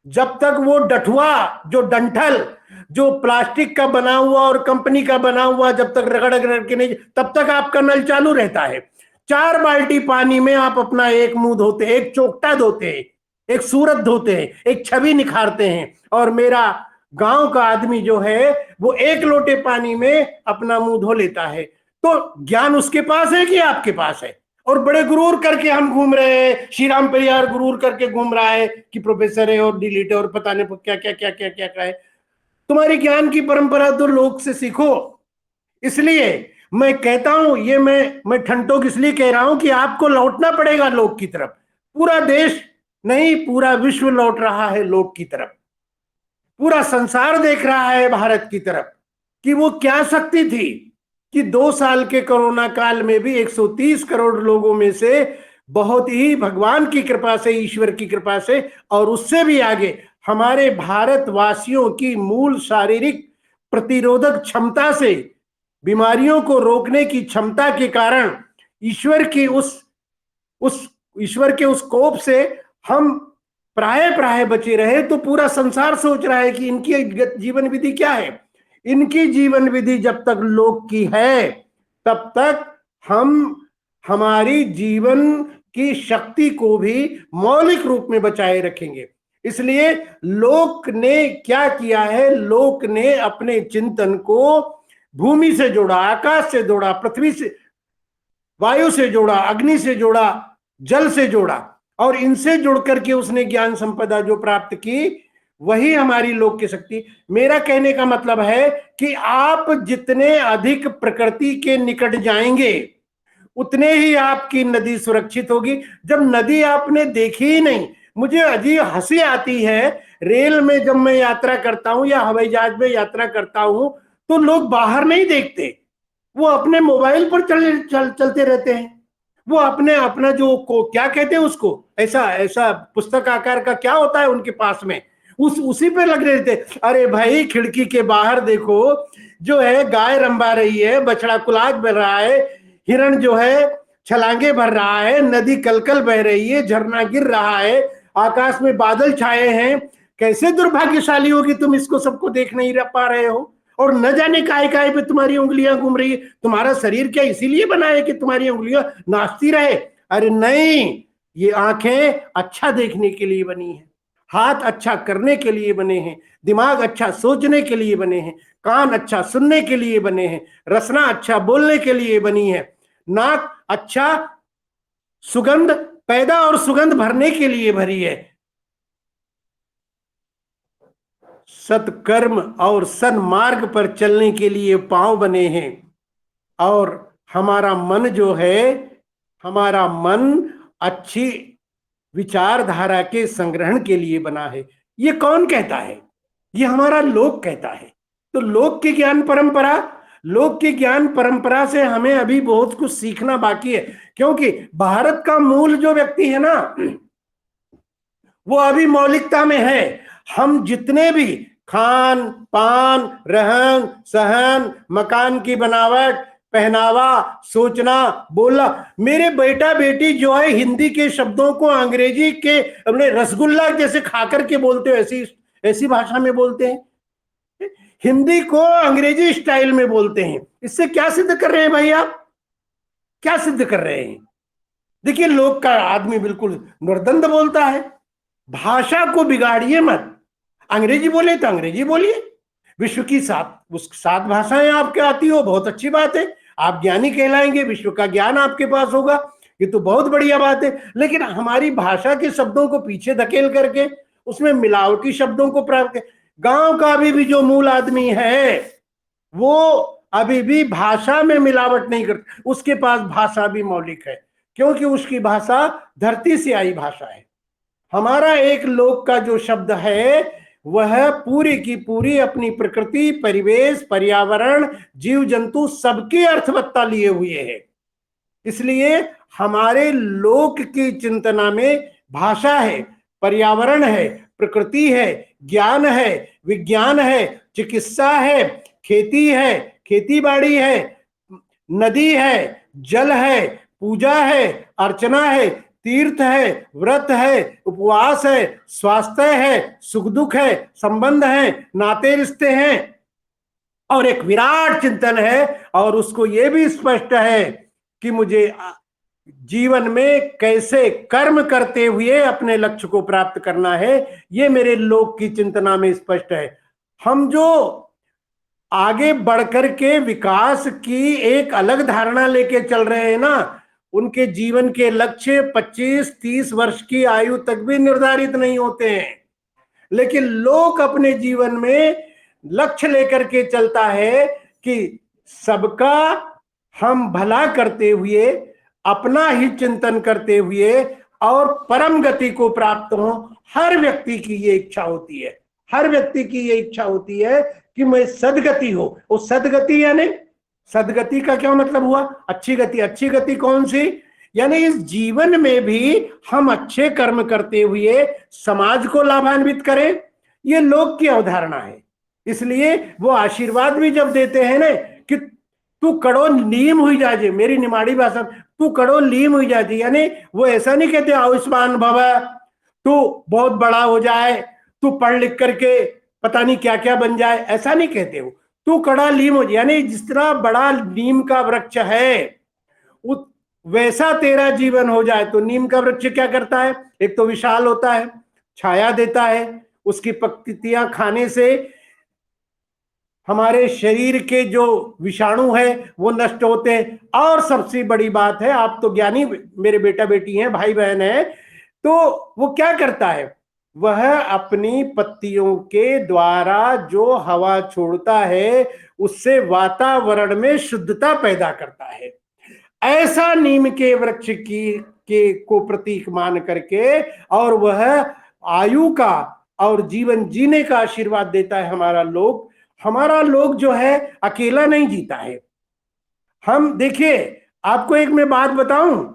जब तक वो डठुआ, जो डंठल, जो प्लास्टिक का बना हुआ और कंपनी का बना हुआ जब तक रगड़ रगड़ के नहीं, तब तक आपका नल चालू रहता है। 4 बाल्टी पानी में आप अपना एक मुंह धोते हैं, एक चोकटा धोते हैं, एक सूरत धोते हैं, एक छवि निखारते हैं। और मेरा गांव का आदमी जो है वो 1 लोटे पानी में अपना मुंह धो लेता है। तो ज्ञान उसके पास है कि आपके पास है? और बड़े गुरूर करके हम घूम रहे हैं, श्री राम परिवार गुरूर करके घूम रहा है कि प्रोफेसर है और डिलीट है और पता नहीं क्या क्या क्या क्या क्या क्या है। तुम्हारी ज्ञान की परंपरा तो लोग से सीखो। इसलिए मैं कहता हूं, ये मैं ठंडोक इसलिए कह रहा हूं कि आपको लौटना पड़ेगा लोक की तरफ। पूरा देश नहीं, पूरा विश्व लौट रहा है लोक की तरफ। पूरा संसार देख रहा है भारत की तरफ कि वो क्या शक्ति थी कि 2 साल के कोरोना काल में भी 130 करोड़ लोगों में से बहुत ही भगवान की कृपा से, ईश्वर की कृपा से और उससे भी आगे हमारे भारतवासियों की मूल शारीरिक प्रतिरोधक क्षमता से, बीमारियों को रोकने की क्षमता के कारण, ईश्वर की ईश्वर के उस कोप से हम प्राय प्राय बचे रहे। तो पूरा संसार सोच रहा है कि इनकी जीवन विधि क्या है। इनकी जीवन विधि जब तक लोक की है तब तक हम हमारी जीवन की शक्ति को भी मौलिक रूप में बचाए रखेंगे। इसलिए लोक ने क्या किया है, लोक ने अपने चिंतन को भूमि से जोड़ा, आकाश से जोड़ा, पृथ्वी से, वायु से जोड़ा, अग्नि से जोड़ा, जल से जोड़ा, और इनसे जुड़ करके उसने ज्ञान संपदा जो प्राप्त की, वही हमारी लोक की शक्ति। मेरा कहने का मतलब है कि आप जितने अधिक प्रकृति के निकट जाएंगे उतने ही आपकी नदी सुरक्षित होगी। जब नदी आपने देखी ही नहीं, मुझे अजीब हंसी आती है, रेल में जब मैं यात्रा करता हूं या हवाई जहाज में यात्रा करता हूं तो लोग बाहर नहीं देखते, वो अपने मोबाइल पर चलते रहते हैं। वो अपना जो को क्या कहते हैं उसको, ऐसा पुस्तक आकार का क्या होता है उनके पास में, उसी पे लग रहे थे। अरे भाई खिड़की के बाहर देखो, जो है गाय रंबा रही है, बछड़ा कुलाज बह रहा है, हिरण जो है छलांगे भर रहा है, नदी कलकल बह रही है, झरना गिर रहा है, आकाश में बादल छाए हैं। कैसे दुर्भाग्यशाली हो कि तुम इसको सबको देख नहीं पा रहे हो, और न जाने काय काय पे तुम्हारी उंगलियां घूम रही है। तुम्हारा शरीर क्या इसीलिए बना है कि तुम्हारी उंगलियां नाचती रहे? अरे नहीं, ये आंखें अच्छा देखने के लिए बनी है, हाथ अच्छा करने के लिए बने हैं, दिमाग अच्छा सोचने के लिए बने हैं, कान अच्छा सुनने के लिए बने हैं, रसना अच्छा बोलने के लिए बनी है, नाक अच्छा सुगंध पैदा और सुगंध भरने के लिए भरी है। सत्कर्म और सन्मार्ग पर चलने के लिए पांव बने हैं। और हमारा मन जो है, हमारा मन अच्छी विचारधारा के संग्रहण के लिए बना है। ये कौन कहता है? ये हमारा लोक कहता है। तो लोक की ज्ञान परंपरा, लोक की ज्ञान परंपरा से हमें अभी बहुत कुछ सीखना बाकी है, क्योंकि भारत का मूल जो व्यक्ति है ना, वो अभी मौलिकता में है। हम जितने भी खान पान, रहन सहन, मकान की बनावट, पहनावा, सोचना, बोलना, मेरे बेटा बेटी जो है हिंदी के शब्दों को अंग्रेजी के अपने रसगुल्ला जैसे खाकर के बोलते हो, ऐसी ऐसी भाषा में बोलते हैं। हिंदी को अंग्रेजी स्टाइल में बोलते हैं। इससे क्या सिद्ध कर रहे हैं भाई आप? क्या सिद्ध कर रहे हैं? देखिए, लोग का आदमी बिल्कुल निर्दंड बोलता है। भाषा को बिगाड़िए मत। अंग्रेजी बोले तो अंग्रेजी बोलिए। विश्व की सात भाषाएं आपके आती हो, बहुत अच्छी बात है। आप ज्ञानी कहलाएंगे, विश्व का ज्ञान आपके पास होगा, ये तो बहुत बढ़िया बात है। लेकिन हमारी भाषा के शब्दों को पीछे धकेल करके उसमें मिलावटी शब्दों को प्राप्त, गांव का अभी भी जो मूल आदमी है वो अभी भी भाषा में मिलावट नहीं करता। उसके पास भाषा भी मौलिक है, क्योंकि उसकी भाषा धरती से आई भाषा है। हमारा एक लोक का जो शब्द है वह पूरी की पूरी अपनी प्रकृति, परिवेश, पर्यावरण, जीव जंतु सबकी अर्थवत्ता लिए हुए है। इसलिए हमारे लोक की चिंतना में भाषा है, पर्यावरण है, प्रकृति है, ज्ञान है, विज्ञान है, चिकित्सा है, खेती है, खेती बाड़ी है, नदी है, जल है, पूजा है, अर्चना है, तीर्थ है, व्रत है, उपवास है, स्वास्थ्य है, सुख दुख है, संबंध है, नाते रिश्ते हैं, और एक विराट चिंतन है। और उसको यह भी स्पष्ट है कि मुझे जीवन में कैसे कर्म करते हुए अपने लक्ष्य को प्राप्त करना है। यह मेरे लोक की चिंतना में स्पष्ट है। हम जो आगे बढ़कर के विकास की एक अलग धारणा लेके चल रहे हैं ना, उनके जीवन के लक्ष्य 25-30 वर्ष की आयु तक भी निर्धारित नहीं होते हैं। लेकिन लोग अपने जीवन में लक्ष्य लेकर के चलता है कि सबका हम भला करते हुए, अपना ही चिंतन करते हुए और परम गति को प्राप्त हो। हर व्यक्ति की ये इच्छा होती है, हर व्यक्ति की ये इच्छा होती है कि मैं सदगति हो। वो सदगति यानी, सदगति का क्या मतलब हुआ? अच्छी गति। अच्छी गति कौन सी? यानी इस जीवन में भी हम अच्छे कर्म करते हुए समाज को लाभान्वित करें। ये लोक की अवधारणा है। इसलिए वो आशीर्वाद भी जब देते हैं ना कि तू कड़ो नीम हुई जाजे, मेरी निमाड़ी भाषा, तू कड़ो नीम हुई जाजे, यानी वो ऐसा नहीं कहते आयुष्मान भव, तू बहुत बड़ा हो जाए, तू पढ़ लिख करके पता नहीं क्या क्या बन जाए, ऐसा नहीं कहते हो। तू कड़ा नीम हो जाए, यानी जिस तरह बड़ा नीम का वृक्ष है वैसा तेरा जीवन हो जाए। तो नीम का वृक्ष क्या करता है? एक तो विशाल होता है, छाया देता है, उसकी पत्तियां खाने से हमारे शरीर के जो विषाणु है वो नष्ट होते हैं। और सबसे बड़ी बात है, आप तो ज्ञानी मेरे बेटा बेटी हैं, भाई बहन हैं, तो वो क्या करता है? वह अपनी पत्तियों के द्वारा जो हवा छोड़ता है उससे वातावरण में शुद्धता पैदा करता है। ऐसा नीम के वृक्ष की के को प्रतीक मान करके और वह आयु का और जीवन जीने का आशीर्वाद देता है हमारा लोक। हमारा लोक जो है अकेला नहीं जीता है। हम देखिए, आपको एक मैं बात बताऊं,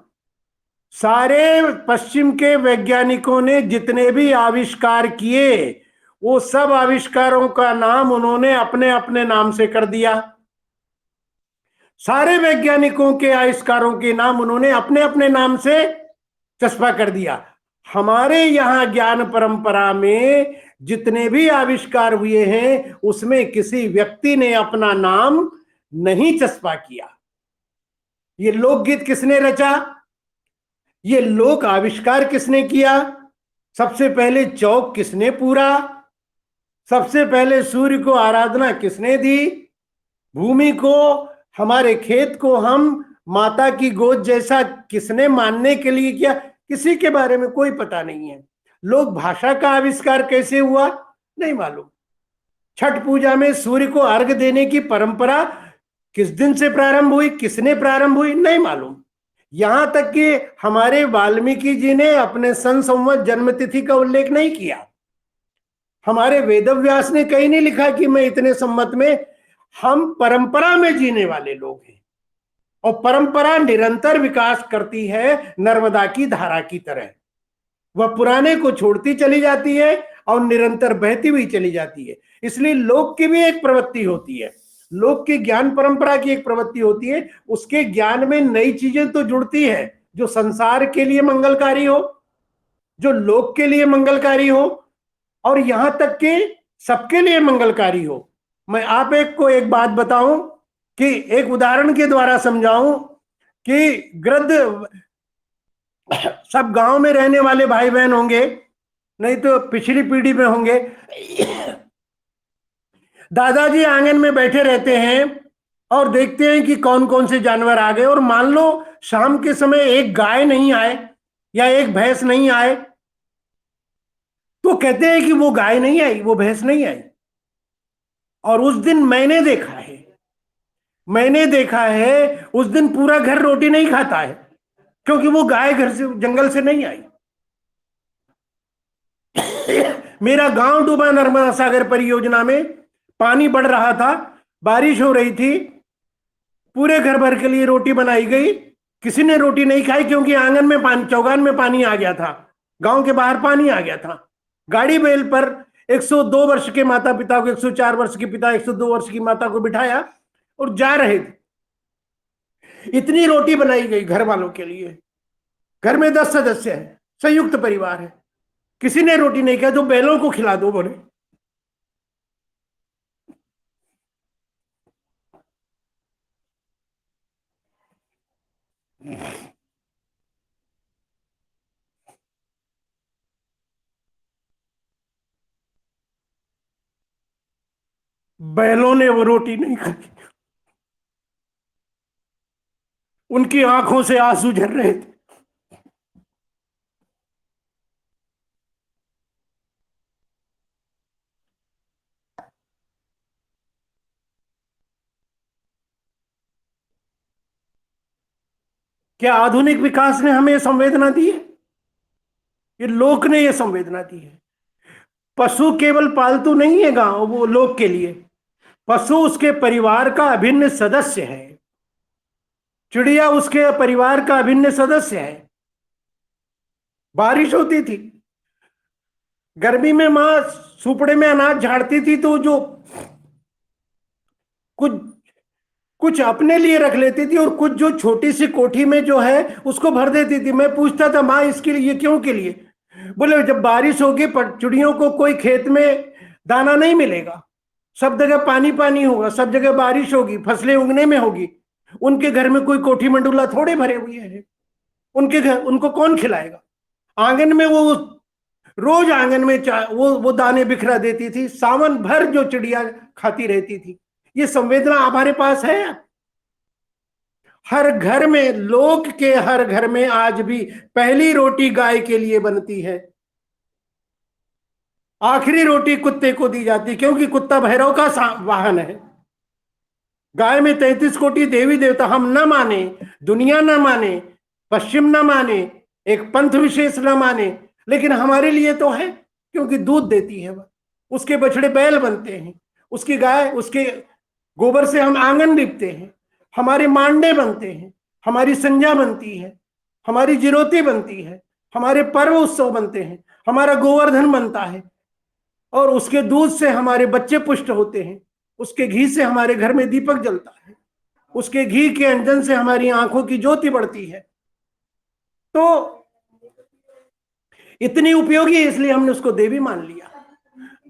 सारे पश्चिम के वैज्ञानिकों ने जितने भी आविष्कार किए वो सब आविष्कारों का नाम उन्होंने अपने अपने नाम से कर दिया। सारे वैज्ञानिकों के आविष्कारों के नाम उन्होंने अपने अपने नाम से चस्पा कर दिया। हमारे यहाँ ज्ञान परंपरा में जितने भी आविष्कार हुए हैं उसमें किसी व्यक्ति ने अपना नाम नहीं चस्पा किया। ये लोकगीत किसने रचा? ये लोक आविष्कार किसने किया? सबसे पहले चौक किसने पूरा? सबसे पहले सूर्य को आराधना किसने दी? भूमि को, हमारे खेत को हम माता की गोद जैसा किसने मानने के लिए किया, किसी के बारे में कोई पता नहीं है। लोग भाषा का आविष्कार कैसे हुआ नहीं मालूम। छठ पूजा में सूर्य को अर्घ देने की परंपरा किस दिन से प्रारंभ हुई, किसने प्रारंभ हुई नहीं मालूम। यहां तक कि हमारे वाल्मीकि जी ने अपने सन संवत जन्मतिथि का उल्लेख नहीं किया। हमारे वेदव्यास ने कहीं नहीं लिखा कि मैं इतने संवत में। हम परंपरा में जीने वाले लोग हैं और परंपरा निरंतर विकास करती है, नर्मदा की धारा की तरह। वह पुराने को छोड़ती चली जाती है और निरंतर बहती हुई चली जाती है। इसलिए लोक की भी एक प्रवृत्ति होती है, लोक की ज्ञान परंपरा की एक प्रवृत्ति होती है। उसके ज्ञान में नई चीजें तो जुड़ती है जो संसार के लिए मंगलकारी हो, जो लोक के लिए मंगलकारी हो, और यहां तक कि सबके लिए मंगलकारी हो। मैं आप एक बात बताऊं कि एक उदाहरण के द्वारा समझाऊं कि गृद्ध सब गांव में रहने वाले भाई बहन होंगे, नहीं तो पिछली पीढ़ी में होंगे। दादाजी आंगन में बैठे रहते हैं और देखते हैं कि कौन कौन से जानवर आ गए, और मान लो शाम के समय एक गाय नहीं आए या एक भैंस नहीं आए, तो कहते हैं कि वो गाय नहीं आई, वो भैंस नहीं आई। और उस दिन मैंने देखा है उस दिन पूरा घर रोटी नहीं खाता है, क्योंकि वो गाय घर से जंगल से नहीं आई। मेरा गांव डूबा नर्मदा सागर परियोजना में, पानी बढ़ रहा था, बारिश हो रही थी, पूरे घर भर के लिए रोटी बनाई गई, किसी ने रोटी नहीं खाई क्योंकि आंगन में पानी, चौगान में पानी आ गया था, गांव के बाहर पानी आ गया था। गाड़ी बैल पर 102 वर्ष के माता पिता को, 104 वर्ष के पिता 102 वर्ष की माता को बिठाया और जा रहे थे। इतनी रोटी बनाई गई घर वालों के लिए। घर में 10 सदस्य है, संयुक्त परिवार है, किसी ने रोटी नहीं खाई, तो बैलों को खिला दो बोले। बैलों ने वो रोटी नहीं खाई, उनकी आंखों से आंसू झर रहे थे। क्या आधुनिक विकास ने हमें संवेदना दी है? ये लोक ने ये संवेदना दी है। पशु केवल पालतू नहीं है गांव वो लोक के लिए, पशु उसके परिवार का अभिन्न सदस्य है। चिड़िया उसके परिवार का अभिन्न सदस्य है। बारिश होती थी, गर्मी में माँ सुपड़े में अनाज झाड़ती थी, तो जो कुछ कुछ अपने लिए रख लेती थी और कुछ जो छोटी सी कोठी में जो है उसको भर देती थी। मैं पूछता था माँ इसके लिए क्यों के लिए? बोले जब बारिश होगी पर चिड़ियों को कोई खेत में दाना नहीं मिलेगा, सब जगह पानी पानी होगा, सब जगह बारिश होगी, फसलें उगने में होगी, उनके घर में कोई कोठी मंडूला थोड़े भरे हुए हैं, उनके घर उनको कौन खिलाएगा? आंगन में वो रोज आंगन में वो दाने बिखरा देती थी, सावन भर जो चिड़िया खाती रहती थी। ये संवेदना हमारे पास है। हर घर में, लोक के हर घर में आज भी पहली रोटी गाय के लिए बनती है, आखिरी रोटी कुत्ते को दी जाती, क्योंकि कुत्ता भैरव का वाहन है। गाय में 33 कोटि देवी देवता। हम न माने, दुनिया न माने, पश्चिम न माने, एक पंथ विशेष न माने, लेकिन हमारे लिए तो है, क्योंकि दूध देती है वह। उसके बछड़े बैल बनते हैं, उसकी गाय, उसके गोबर से हम आंगन लिपते हैं, हमारे मांडे बनते हैं, हमारी संज्ञा बनती है, हमारी जिरोती बनती है, हमारे पर्व उत्सव बनते हैं, हमारा गोवर्धन बनता है, और उसके दूध से हमारे बच्चे पुष्ट होते हैं, उसके घी से हमारे घर में दीपक जलता है, उसके घी के अंजन से हमारी आंखों की ज्योति बढ़ती है। तो इतनी उपयोगी है, इसलिए हमने उसको देवी मान लिया,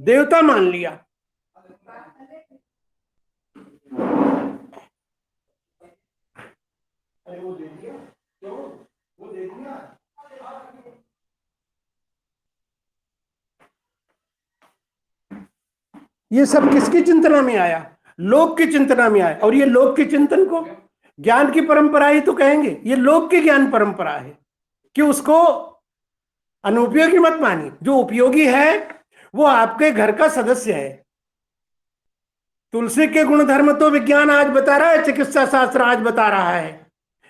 देवता मान लिया। ये सब किसकी चिंतना में आया? लोक की चिंतना में आया। और ये लोक के चिंतन को ज्ञान की परंपरा ही तो कहेंगे, ये लोक की ज्ञान परंपरा है कि उसको अनुपयोगी मत मानिए। जो उपयोगी है वो आपके घर का सदस्य है। तुलसी के गुण धर्म तो विज्ञान आज बता रहा है, चिकित्सा शास्त्र आज बता रहा है।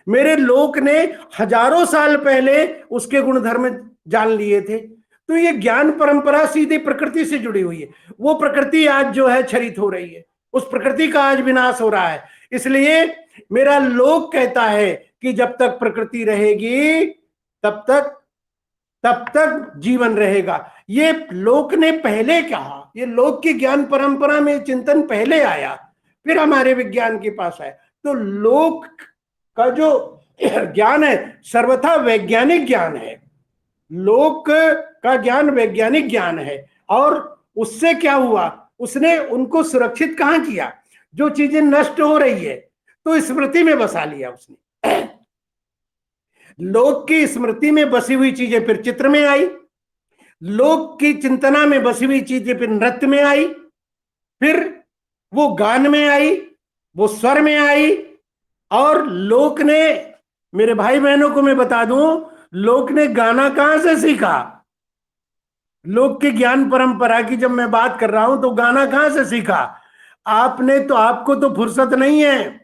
मेरे लोक ने हजारों साल पहले उसके गुण धर्म जान लिए थे। तो ये ज्ञान परंपरा सीधी प्रकृति से जुड़ी हुई है। वो प्रकृति आज जो है क्षरित हो रही है, उस प्रकृति का आज विनाश हो रहा है। इसलिए मेरा लोक कहता है कि जब तक प्रकृति रहेगी तब तक जीवन रहेगा। ये लोक ने पहले कहा, ये लोक की ज्ञान परंपरा में चिंतन पहले आया, फिर हमारे विज्ञान के पास आया। तो लोक का जो ज्ञान है सर्वथा वैज्ञानिक ज्ञान है। लोक का ज्ञान वैज्ञानिक ज्ञान है। और उससे क्या हुआ, उसने उनको सुरक्षित कहां किया? जो चीजें नष्ट हो रही है तो स्मृति में बसा लिया उसने। लोक की स्मृति में बसी हुई चीजें फिर चित्र में आई, लोक की चिंतना में बसी हुई चीजें फिर नृत्य में आई, फिर वो गान में आई, वो स्वर में आई। और लोक ने, मेरे भाई बहनों को मैं बता दूं, लोक ने गाना कहां से सीखा? लोक की ज्ञान परंपरा की जब मैं बात कर रहा हूं तो गाना कहां से सीखा? आपने तो, आपको तो फुर्सत नहीं है।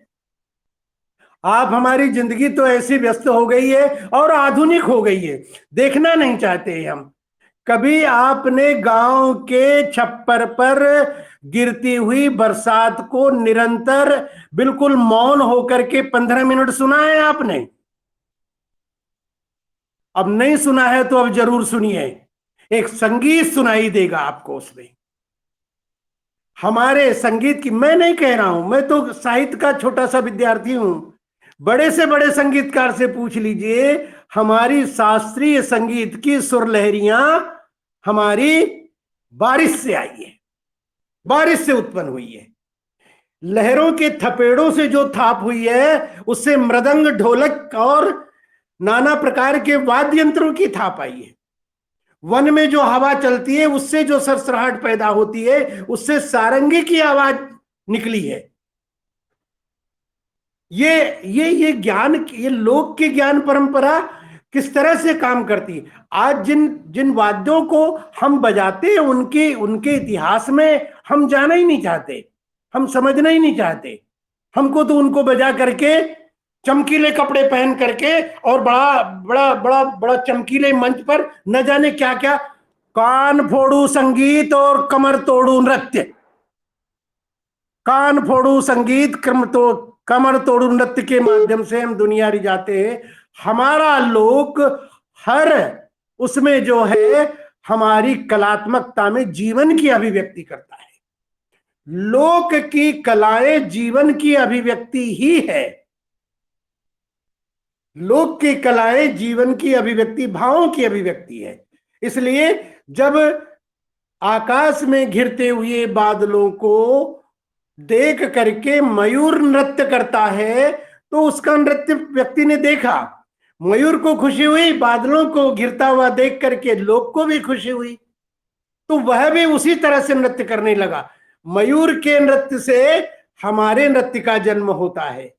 आप, हमारी जिंदगी तो ऐसी व्यस्त हो गई है और आधुनिक हो गई है, देखना नहीं चाहते हम। कभी आपने गांव के छप्पर पर गिरती हुई बरसात को निरंतर बिल्कुल मौन होकर के 15 मिनट सुना है आपने? अब नहीं सुना है तो अब जरूर सुनिए। एक संगीत सुनाई देगा आपको उसमें। हमारे संगीत की मैं नहीं कह रहा हूं, मैं तो साहित्य का छोटा सा विद्यार्थी हूं। बड़े से बड़े संगीतकार से पूछ लीजिए, हमारी शास्त्रीय संगीत की सुर लहरियां हमारी बारिश से आई है, बारिश से उत्पन्न हुई है। लहरों के थपेड़ों से जो थाप हुई है उससे मृदंग, ढोलक और नाना प्रकार के वाद्य यंत्रों की थाप आई है। वन में जो हवा चलती है उससे जो सरसराहट पैदा होती है उससे सारंगी की आवाज निकली है। ये ज्ञान, ये लोक की ज्ञान परंपरा किस तरह से काम करती है। आज जिन जिन वाद्यों को हम बजाते हैं उनके इतिहास में हम जाना ही नहीं चाहते, हम समझना ही नहीं चाहते। हमको तो उनको बजा करके, चमकीले कपड़े पहन करके और बड़ा बड़ा बड़ा बड़ा चमकीले मंच पर न जाने क्या क्या, कान फोड़ू संगीत और कमर तोड़ू नृत्य, कान फोड़ू संगीत कमर तोड़ू नृत्य के माध्यम से हम दुनिया रिझाते हैं। हमारा लोक हर उसमें जो है हमारी कलात्मकता में जीवन की अभिव्यक्ति करता है। लोक की कलाएं जीवन की अभिव्यक्ति ही है। लोक की कलाएं जीवन की अभिव्यक्ति, भावों की अभिव्यक्ति है। इसलिए जब आकाश में घिरते हुए बादलों को देख करके मयूर नृत्य करता है तो उसका नृत्य व्यक्ति ने देखा, मयूर को खुशी हुई, बादलों को घिरता हुआ देख करके लोक को भी खुशी हुई, तो वह भी उसी तरह से नृत्य करने लगा। मयूर के नृत्य से हमारे नृत्य का जन्म होता है।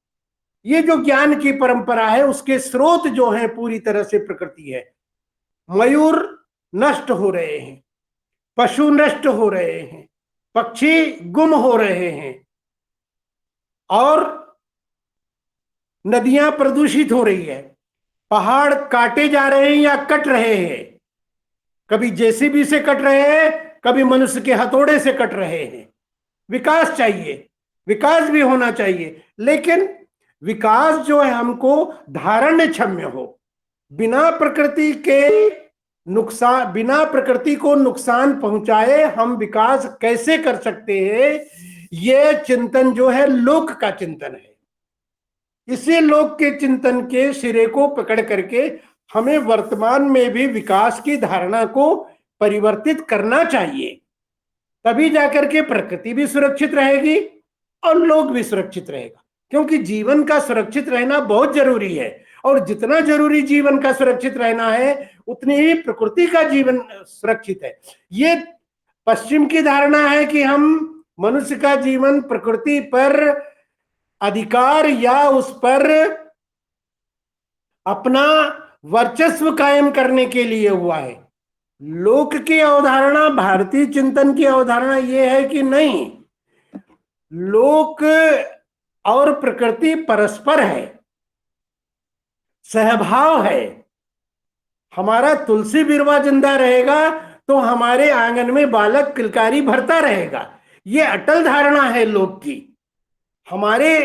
ये जो ज्ञान की परंपरा है उसके स्रोत जो है पूरी तरह से प्रकृति है। मयूर नष्ट हो रहे हैं, पशु नष्ट हो रहे हैं, पक्षी गुम हो रहे हैं और नदियां प्रदूषित हो रही है, पहाड़ काटे जा रहे हैं या कट रहे हैं, कभी जेसीबी से कट रहे हैं, कभी मनुष्य के हथौड़े से कट रहे हैं। विकास चाहिए, विकास भी होना चाहिए, लेकिन विकास जो है हमको धारण्य क्षम्य हो, बिना प्रकृति के नुकसान, बिना प्रकृति को नुकसान पहुंचाए हम विकास कैसे कर सकते हैं, यह चिंतन जो है लोक का चिंतन है। इसी लोक के चिंतन के सिरे को पकड़ करके हमें वर्तमान में भी विकास की धारणा को परिवर्तित करना चाहिए। तभी जाकर के प्रकृति भी सुरक्षित रहेगी और लोक भी सुरक्षित रहेगा। क्योंकि जीवन का सुरक्षित रहना बहुत जरूरी है, और जितना जरूरी जीवन का सुरक्षित रहना है उतनी ही प्रकृति का जीवन सुरक्षित है। ये पश्चिम की धारणा है कि हम मनुष्य का जीवन प्रकृति पर अधिकार या उस पर अपना वर्चस्व कायम करने के लिए हुआ है। लोक की अवधारणा, भारतीय चिंतन की अवधारणा यह है कि नहीं, लोक और प्रकृति परस्पर है, सहभाव है। हमारा तुलसी बिरवा जिंदा रहेगा तो हमारे आंगन में बालक किलकारी भरता रहेगा, ये अटल धारणा है लोक की। हमारे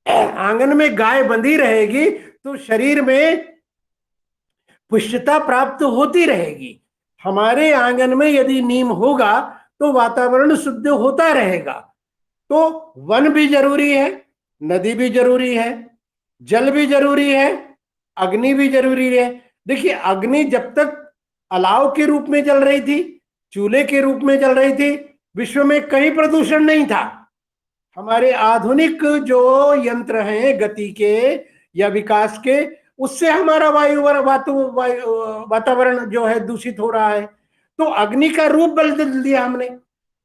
आंगन में गाय बंधी रहेगी तो शरीर में पुष्टता प्राप्त होती रहेगी। हमारे आंगन में यदि नीम होगा तो वातावरण शुद्ध होता रहेगा। तो वन भी जरूरी है, नदी भी जरूरी है, जल भी जरूरी है, अग्नि भी जरूरी है। देखिए, अग्नि जब तक अलाव के रूप में जल रही थी, चूल्हे के रूप में जल रही थी, विश्व में कहीं प्रदूषण नहीं था। हमारे आधुनिक जो यंत्र हैं गति के या विकास के, उससे हमारा वातावरण जो है दूषित हो रहा है। तो अग्नि का रूप बदल दिया हमने,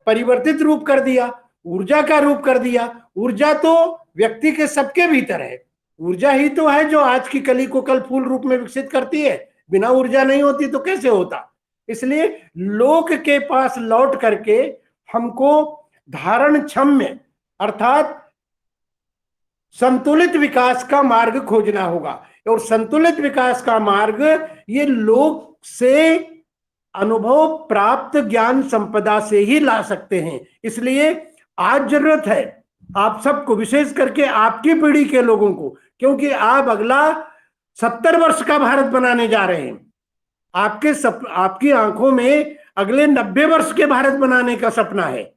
परिवर्तित रूप कर दिया, ऊर्जा का रूप कर दिया। ऊर्जा तो व्यक्ति के सबके भीतर है। ऊर्जा ही तो है जो आज की कली को कल फूल रूप में विकसित करती है। बिना ऊर्जा नहीं होती तो कैसे होता। इसलिए लोक के पास लौट करके हमको धारण क्षम्य अर्थात संतुलित विकास का मार्ग खोजना होगा। और संतुलित विकास का मार्ग ये लोक से अनुभव प्राप्त ज्ञान संपदा से ही ला सकते हैं। इसलिए आज जरूरत है आप सबको, विशेष करके आपकी पीढ़ी के लोगों को, क्योंकि आप अगला 70 वर्ष का भारत बनाने जा रहे हैं। आपकी आंखों में अगले 90 वर्ष के भारत बनाने का सपना है।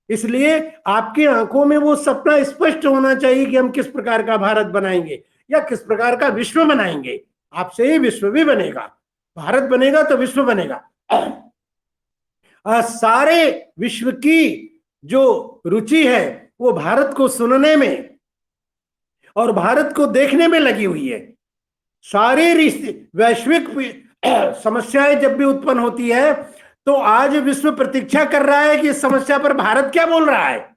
इसलिए आपकी आंखों में वो सपना स्पष्ट होना चाहिए कि हम किस प्रकार का भारत बनाएंगे या किस प्रकार का विश्व बनाएंगे। आपसे ही विश्व भी बनेगा। भारत बनेगा तो विश्व बनेगा। सारे विश्व की जो रुचि है वो भारत को सुनने में और भारत को देखने में लगी हुई है। सारी वैश्विक समस्याएं जब भी उत्पन्न होती है तो आज विश्व प्रतीक्षा कर रहा है कि इस समस्या पर भारत क्या बोल रहा है।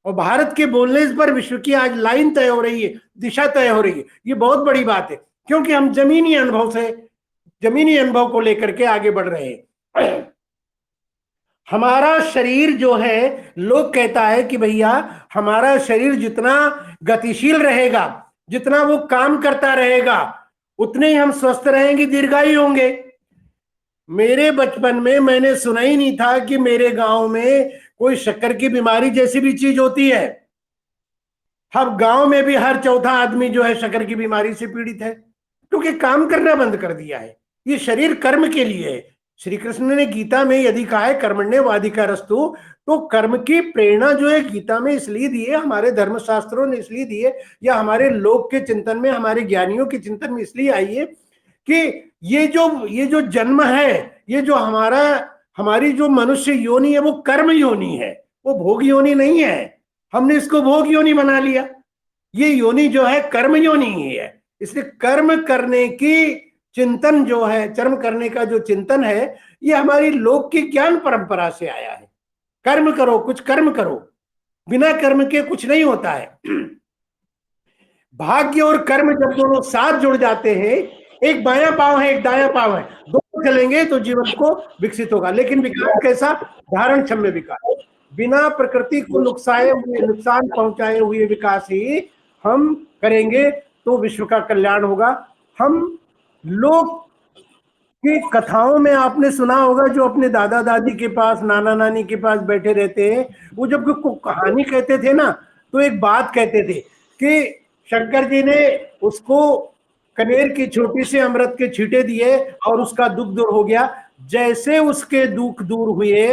और भारत के बोलने पर विश्व की आज लाइन तय हो रही है, दिशा तय हो रही है। ये बहुत बड़ी बात है, क्योंकि हम जमीनी अनुभव को लेकर के आगे बढ़ रहे हैं। हमारा शरीर जो है, लोग कहता है कि भैया हमारा शरीर जितना गतिशील रहेगा, जितना वो काम करता रहेगा, उतने ही हम स्वस्थ रहेंगे, दीर्घायु होंगे। मेरे बचपन में मैंने सुना ही नहीं था कि मेरे गांव में कोई शक्कर की बीमारी जैसी भी चीज होती है। अब गांव में भी हर चौथा आदमी जो है शक्कर की बीमारी से पीड़ित है, क्योंकि काम करना बंद कर दिया है। ये शरीर कर्म के लिए है। श्री कृष्ण ने गीता में यदि कहा है कर्मण्येवाधिकारस्तु, तो कर्म की प्रेरणा जो है गीता में इसलिए दी है, हमारे धर्मशास्त्रों ने इसलिए दी है, या हमारे लोक के चिंतन में, हमारे ज्ञानियों के चिंतन में इसलिए आई है कि ये जो जन्म है, ये जो हमारी जो मनुष्य योनि है वो कर्म योनि है, वो भोग योनि नहीं है। हमने इसको भोग योनि बना लिया। ये योनि जो है कर्म योनि ही है। इसलिए कर्म करने की चिंतन जो है, कर्म करने का जो चिंतन है, ये हमारी लोक की ज्ञान परंपरा से आया है। कर्म करो, कुछ कर्म करो, बिना कर्म के कुछ नहीं होता है। भाग्य और कर्म जब दोनों साथ जुड़ जाते हैं, एक बायां पांव है एक दायां पांव है, दोनों चलेंगे तो जीवन को विकसित होगा। लेकिन विकास कैसा? धारण क्षम्य विकास। बिना प्रकृति को नुकसान पहुंचाए हुए विकास ही हम करेंगे तो विश्व का कल्याण होगा। हम लोग की कथाओं में आपने सुना होगा, जो अपने दादा दादी के पास, नाना नानी के पास बैठे रहते हैं, वो जब कहानी कहते थे ना, तो एक बात कहते थे कि शंकर जी ने उसको कनेर की छोटी से अमृत के छींटे दिए और उसका दुख दूर हो गया। जैसे उसके दुख दूर हुए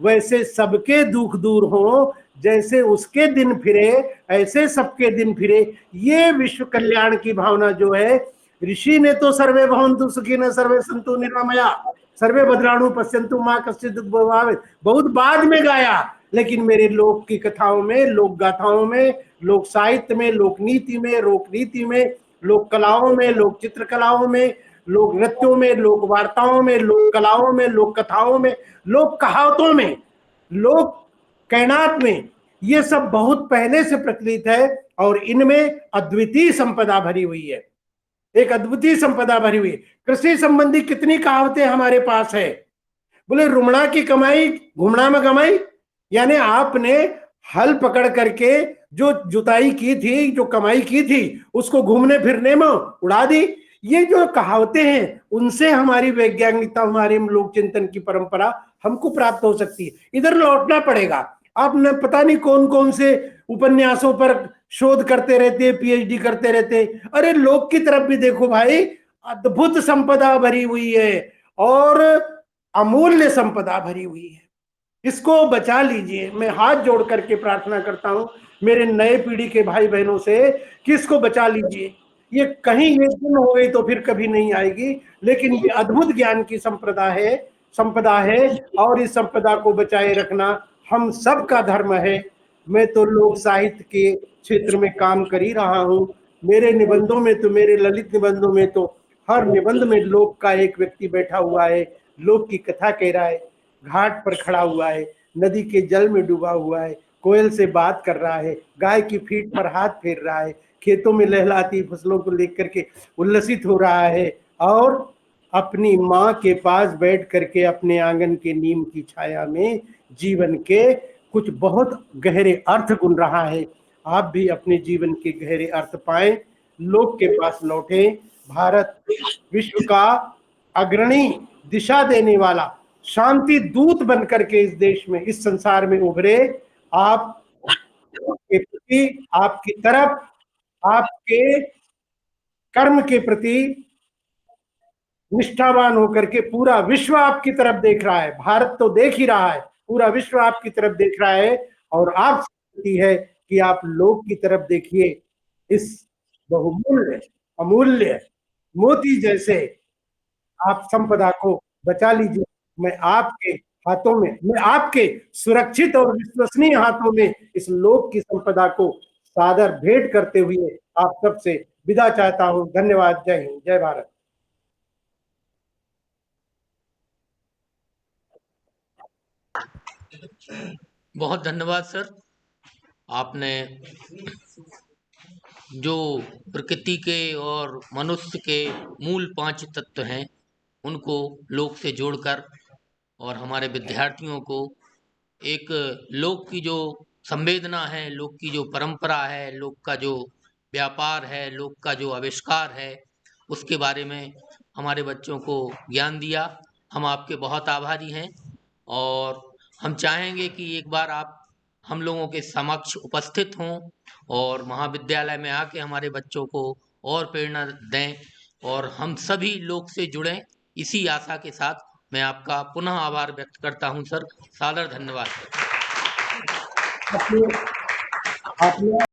वैसे सबके दुख दूर हो, जैसे उसके दिन फिरे ऐसे सबके दिन फिरे। ये विश्व कल्याण की भावना जो है, ऋषि ने तो सर्वे भवन्तु सुखिनः सर्वे सन्तु निरामया सर्वे भद्राणु पश्यन्तु मां कश्चित् दुःख भावेत् बहुत बाद में गाया। लेकिन मेरे लोक की कथाओं में, लोक गाथाओं में, लोक साहित्य में, लोक नीति में, लोक रीति में, लोक कलाओं में, लोक चित्रकलाओं में, लोक नृत्यों में, लोक वार्ताओं में, लोक कलाओं में, लोक कथाओं में, लोक कहावतों में, लोक कहनात में ये सब बहुत पहले से प्रचलित है और इनमें अद्वितीय संपदा भरी हुई है, एक अद्वितीय संपदा भरी हुई है। कृषि संबंधी कितनी कहावतें हमारे पास है। बोले रुमड़ा की कमाई घुमड़ा में कमाई, यानी आपने हल पकड़ करके जो जुताई की थी, जो कमाई की थी, उसको घूमने फिरने में उड़ा दी। ये जो कहावतें हैं उनसे हमारी वैज्ञानिकता, हमारे लोक चिंतन की परंपरा हमको प्राप्त हो सकती है। इधर लौटना पड़ेगा। आपने पता नहीं कौन कौन से उपन्यासों पर शोध करते रहते, पीएचडी करते रहते। अरे लोक की तरफ भी देखो भाई, अद्भुत संपदा भरी हुई है और अमूल्य संपदा भरी हुई है, इसको बचा लीजिए। मैं हाथ जोड़ करके प्रार्थना करता हूं मेरे नए पीढ़ी के भाई बहनों से कि इसको बचा लीजिए। ये कहीं ये गुम हो गई तो फिर कभी नहीं आएगी, लेकिन ये अद्भुत ज्ञान की संपदा है और इस संपदा को बचाए रखना हम सबका धर्म है। मैं तो लोक साहित्य के क्षेत्र में काम कर ही रहा हूं। मेरे निबंधों में तो, मेरे ललित निबंधों में तो हर निबंध में लोक का एक व्यक्ति बैठा हुआ है, लोक की कथा कह रहा है, घाट पर खड़ा हुआ है, नदी के जल में डूबा हुआ है, कोयल से बात कर रहा है, गाय की पीठ पर हाथ फेर रहा है, खेतों में लहलाती फसलों को लेकर के उल्लसित हो रहा है और अपनी माँ के पास बैठ करके अपने आंगन के नीम की छाया में जीवन के कुछ बहुत गहरे अर्थ गुन रहा है। आप भी अपने जीवन के गहरे अर्थ पाएं, लोक के पास लौटे। भारत विश्व का अग्रणी दिशा देने वाला शांति दूत बनकर के इस देश में, इस संसार में उभरे। आप के प्रति, आपकी तरफ, आपके कर्म के प्रति निष्ठावान होकर के पूरा विश्व आपकी तरफ देख रहा है। भारत तो देख ही रहा है, पूरा विश्व आपकी तरफ देख रहा है और आपसे है कि आप लोग की तरफ देखिए। इस बहुमूल्य अमूल्य मोती जैसे आप संपदा को बचा लीजिए। मैं आपके हाथों में, मैं आपके सुरक्षित और विश्वसनीय हाथों में इस लोक की संपदा को सादर भेंट करते हुए आप सबसे विदा चाहता हूं। धन्यवाद। जय हिंद, जय भारत। बहुत धन्यवाद सर। आपने जो प्रकृति के और मनुष्य के मूल 5 तत्व हैं उनको लोक से जोड़कर और हमारे विद्यार्थियों को एक लोक की जो संवेदना है, लोक की जो परंपरा है, लोक का जो व्यापार है, लोक का जो आविष्कार है, उसके बारे में हमारे बच्चों को ज्ञान दिया। हम आपके बहुत आभारी हैं और हम चाहेंगे कि एक बार आप हम लोगों के समक्ष उपस्थित हों और महाविद्यालय में आके हमारे बच्चों को और प्रेरणा दें और हम सभी लोग से जुड़ें। इसी आशा के साथ मैं आपका पुनः आभार व्यक्त करता हूं सर। सादर धन्यवाद। आपने